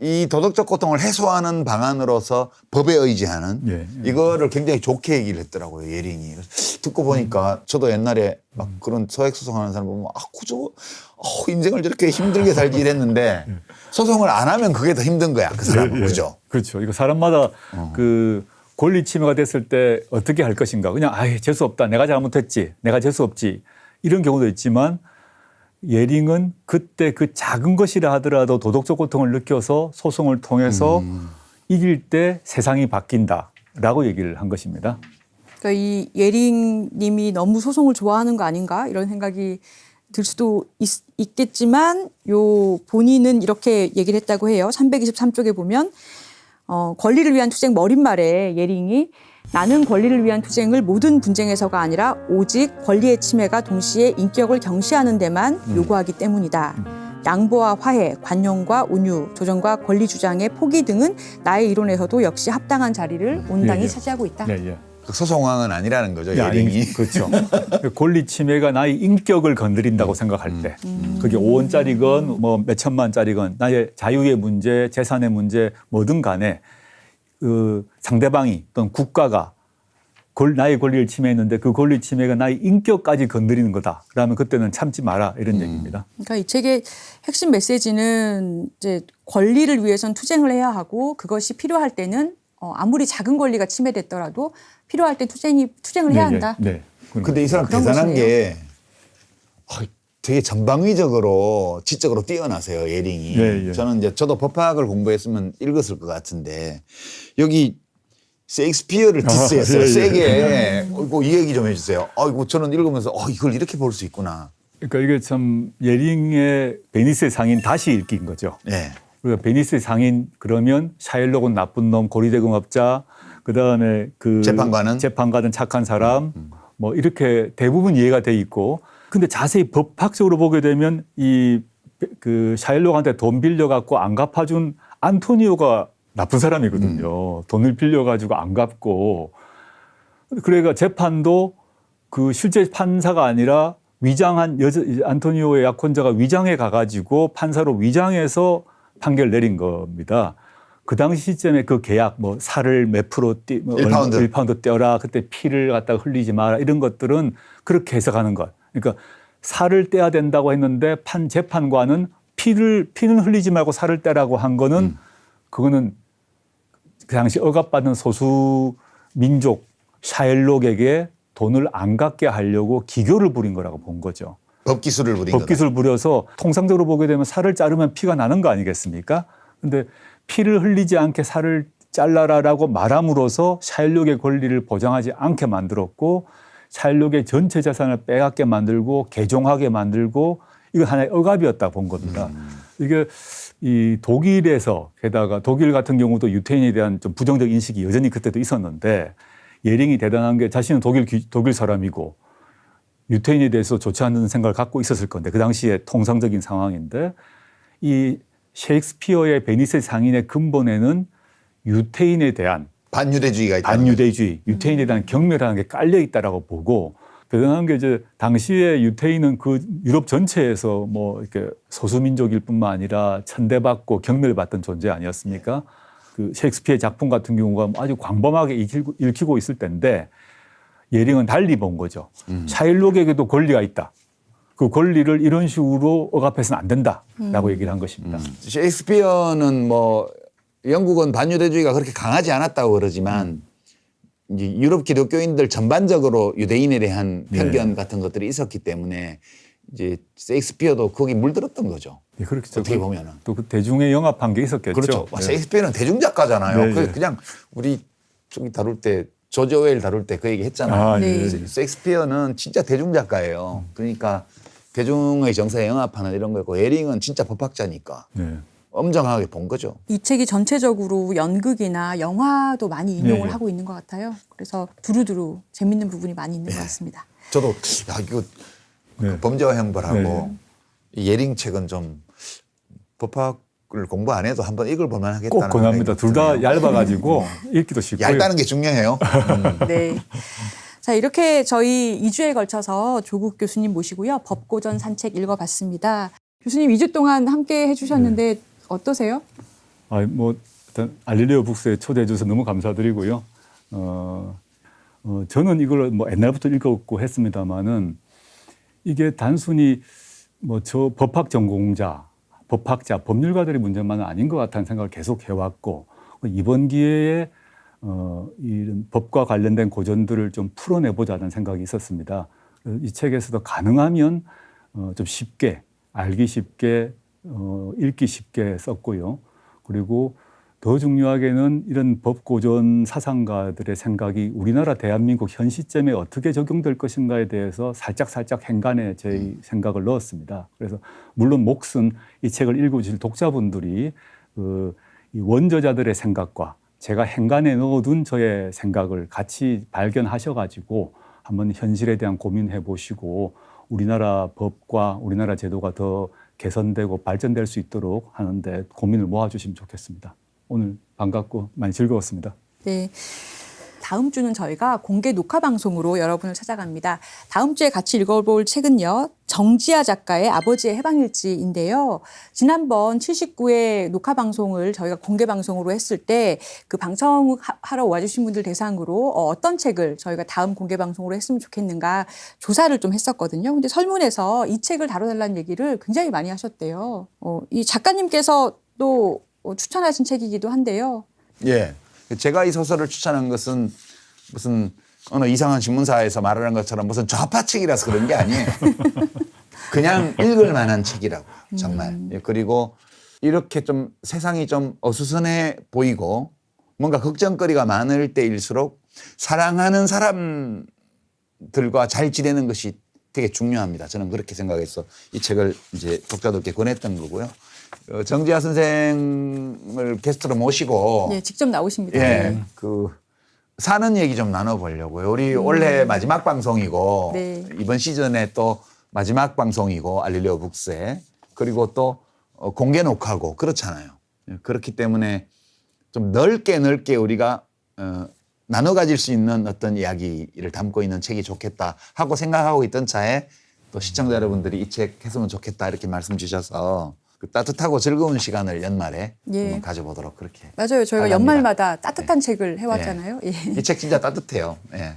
이 도덕적 고통을 해소하는 방안으로서 법에 의지하는 이거를 굉장히 좋게 얘기를 했더라고요. 예링이. 듣고 보니까 저도 옛날에 막 그런 소액 소송하는 사람 보면 인생을 저렇게 힘들게 살지 이랬는데 소송을 안 하면 그게 더 힘든 거야. 그 사람은. 그죠? 그렇죠. 이거 사람마다 그 권리 침해가 됐을 때 어떻게 할 것인가. 그냥 재수 없다. 내가 잘못했지. 내가 재수 없지. 이런 경우도 있지만 예링은 그때 그 작은 것이라 하더라도 도덕적 고통을 느껴서 소송을 통해서 이길 때 세상이 바뀐다라고 얘기를 한 것입니다. 그러니까 이 예링 님이 너무 소송을 좋아하는 거 아닌가 이런 생각이 들 수도 있겠지만 요 본인은 이렇게 얘기를 했다고 해요. 323쪽에 보면 권리를 위한 투쟁 머릿말에 예링이 나는 권리를 위한 투쟁을 모든 분쟁에서가 아니라 오직 권리의 침해가 동시에 인격을 경시하는 데만 요구하기 때문이다. 양보와 화해, 관용과 온유, 조정과 권리 주장의 포기 등은 나의 이론에서도 역시 합당한 자리를 온당히 차지하고 있다. 소송왕은 아니라는 거죠. 예링이. 그렇죠. 권리 침해가 나의 인격을 건드린다고 생각할 때 그게 5원짜리건 뭐 몇천만짜리건 나의 자유의 문제, 재산의 문제 뭐든 간에 그 상대방이 또는 국가가 나의 권리를 침해했는데 그 권리 침해가 나의 인격까지 건드리는 거다. 그러면 그때는 참지 마라 이런 얘기입니다. 그러니까 이 책의 핵심 메시지는 이제 권리를 위해선 투쟁을 해야 하고 그것이 필요할 때는 아무리 작은 권리가 침해됐더라도 필요할 때 투쟁을 해야 한다. 근데 이 사람 대단한 게 되게 전방위적으로 지적으로 뛰어나세요. 예링이. 저는 이제 저도 법학을 공부했으면 읽었을 것 같은데 여기 셰익스피어를 디스했어요. 세게. 이 얘기 좀 해주세요. 저는 읽으면서 이걸 이렇게 볼 수 있구나. 그러니까 이게 참 예링의 베니스의 상인 다시 읽긴 거죠. 네. 우리가 베니스의 상인 그러면 샤일록은 나쁜 놈, 고리대금업자, 그다음에 그 재판관은 착한 사람, 뭐 이렇게 대부분 이해가 돼 있고 근데 자세히 법학적으로 보게 되면 그 샤일록한테 돈 빌려갖고 안 갚아준 안토니오가 나쁜 사람이거든요. 돈을 빌려가지고 안 갚고 그러니까 재판도 그 실제 판사가 아니라 위장한 안토니오의 약혼자가 위장해 가가지고 판사로 위장해서 판결 내린 겁니다. 그 당시 시점에 그 계약 뭐 살을 몇 프로 1파운드 떼어라 그때 피를 갖다가 흘리지 마라 이런 것들은 그렇게 해석하는 것. 그러니까 살을 떼야 된다고 했는데 재판관은 피는 흘리지 말고 살을 떼라고 한 거는 그거는 그 당시 억압받은 소수 민족 샤일록에게 돈을 안 갚게 하려고 기교를 부린 거라고 본 거죠. 법기술을 부린 거다. 법기술을 부려서 통상적으로 보게 되면 살을 자르면 피가 나는 거 아니겠습니까? 근데 피를 흘리지 않게 살을 잘라라라고 말함으로써 샤일록의 권리를 보장하지 않게 만들었고 샤일록의 전체 자산을 빼앗게 만들고 개종하게 만들고 이건 하나의 억압이었다 본 겁니다. 이게 이 독일에서 게다가 독일 같은 경우도 유태인에 대한 좀 부정적 인식이 여전히 그때도 있었는데 예링이 대단한 게 자신은 독일 사람이고 유태인에 대해서 좋지 않은 생각을 갖고 있었을 건데 그 당시에 통상적인 상황인데 이 셰익스피어의 베니스 상인의 근본에는 유태인에 대한 반유대주의가 있다. 반유대주의, 유태인에 대한 경멸하는 게 깔려 있다라고 보고 대단한 게 이제 당시에 유태인은 그 유럽 전체에서 뭐 이렇게 소수민족일 뿐만 아니라 천대받고 경멸받던 존재 아니었습니까? 그 셰익스피어의 작품 같은 경우가 아주 광범하게 읽히고 있을 때인데 예링은 달리 본 거죠. 샤일록에게도 권리가 있다. 그 권리를 이런 식으로 억압해서는 안 된다라고 얘기를 한 것입니다. 셰익스피어는 뭐 영국은 반유대주의가 그렇게 강하지 않았다고 그러지만 이제 유럽 기독교인들 전반적으로 유대인에 대한 편견 같은 것들이 있었기 때문에 이제 셰익스피어도 거기 물들었던 거죠. 네, 그렇게 어떻게 보면은 또 그 대중에 영합한 게 있었겠죠. 그렇죠. 네. 셰익스피어는 대중작가잖아요. 네, 네. 그냥 우리 저기 다룰 때 조지 오웰 다룰 때 그 얘기 했잖아요. 아, 네. 셰익스피어는 진짜 대중작가예요. 그러니까 대중의 정서에 영합하는 이런 거고 예링은 진짜 법학자니까 네. 엄정하게 본 거죠. 이 책이 전체적으로 연극이나 영화도 많이 인용을 네. 하고 있는 것 같아요. 그래서 두루두루 재밌는 부분이 많이 있는 것 같습니다. 저도 야 이거 네. 범죄와 형벌하고 네. 이 예링 책은 좀 법학을 공부 안 해도 한번 읽어볼 만하겠다는 꼭 권합니다. 둘 다 생각이 얇아가지고 읽기도 쉽고요. 얇다는 게 중요해요. 네. 자, 이렇게 저희 2주에 걸쳐서 조국 교수님 모시고요. 법고전 산책 읽어봤습니다. 교수님 2주 동안 함께 해주셨는데 어떠세요? 뭐 일단 알릴레오 북스에 초대해 주셔서 너무 감사드리고요. 저는 이걸 뭐 옛날부터 읽었고 했습니다만은 이게 단순히 뭐 저 법학 전공자, 법학자, 법률가들의 문제만은 아닌 것 같다는 생각을 계속 해왔고 이번 기회에 이런 법과 관련된 고전들을 좀 풀어내보자는 생각이 있었습니다. 이 책에서도 가능하면 좀 쉽게 알기 쉽게 읽기 쉽게 썼고요. 그리고 더 중요하게는 이런 법고전 사상가들의 생각이 우리나라 대한민국 현 시점에 어떻게 적용될 것인가에 대해서 살짝 행간에 제 생각을 넣었습니다. 그래서 물론 몫은 이 책을 읽으실 독자분들이 이 원저자들의 생각과 제가 행간에 넣어둔 저의 생각을 같이 발견하셔가지고 한번 현실에 대한 고민해 보시고 우리나라 법과 우리나라 제도가 더 개선되고 발전될 수 있도록 하는데 고민을 모아주시면 좋겠습니다. 오늘 반갑고 많이 즐거웠습니다. 네. 다음 주는 저희가 공개 녹화 방송으로 여러분을 찾아갑니다. 다음 주에 같이 읽어볼 책은요. 정지아 작가의 아버지의 해방일지인데요. 지난번 79회 녹화 방송을 저희가 공개 방송으로 했을 때 그 방청하러 와주신 분들 대상으로 어떤 책을 저희가 다음 공개 방송으로 했으면 좋겠는가 조사를 좀 했었거든요. 근데 설문에서 이 책을 다뤄달라는 얘기를 굉장히 많이 하셨대요. 이 작가님께서 또 추천하신 책이기도 한데요. 예. 제가 이 소설을 추천한 것은 무슨 어느 이상한 신문사에서 말하는 것처럼 무슨 좌파 책이라서 그런 게 아니에요. 그냥 읽을 만한 책이라고 정말. 예, 그리고 이렇게 좀 세상이 좀 어수선해 보이고 뭔가 걱정거리가 많을 때일수록 사랑하는 사람들과 잘 지내는 것이 되게 중요합니다. 저는 그렇게 생각해서 이 책을 이제 독자들께 권했던 거고요. 정지아 선생을 게스트로 모시고 네, 직접 나오십니다. 예, 그 사는 얘기 좀 나눠보려고요. 우리 올해 마지막 방송이고 네. 이번 시즌에 또 마지막 방송이고 알릴리오 북스에 그리고 또 공개 녹화고 그렇잖아요. 그렇기 때문에 좀 넓게 우리가 나눠 가질 수 있는 어떤 이야기를 담고 있는 책이 좋겠다 하고 생각하고 있던 차에 또 시청자 여러분들이 이 책 했으면 좋겠다 이렇게 말씀 주셔서 그 따뜻하고 즐거운 시간을 연말에 예. 한번 가져보도록 그렇게 맞아요. 저희가 바랍니다. 연말마다 따뜻한 책을 해왔잖아요. 예. 이 책 진짜 따뜻해요. 예.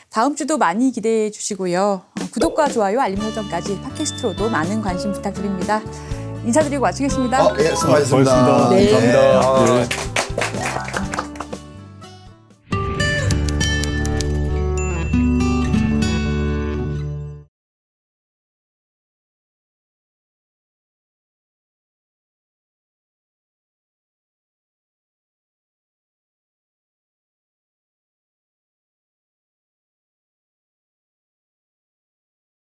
다음 주도 많이 기대해 주시고요. 구독과 좋아요, 알림 설정까지 팟캐스트로도 많은 관심 부탁드립니다. 인사드리고 마치겠습니다. 예, 수고하셨습니다. 수고하셨습니다. 네. 감사합니다. 예. 네.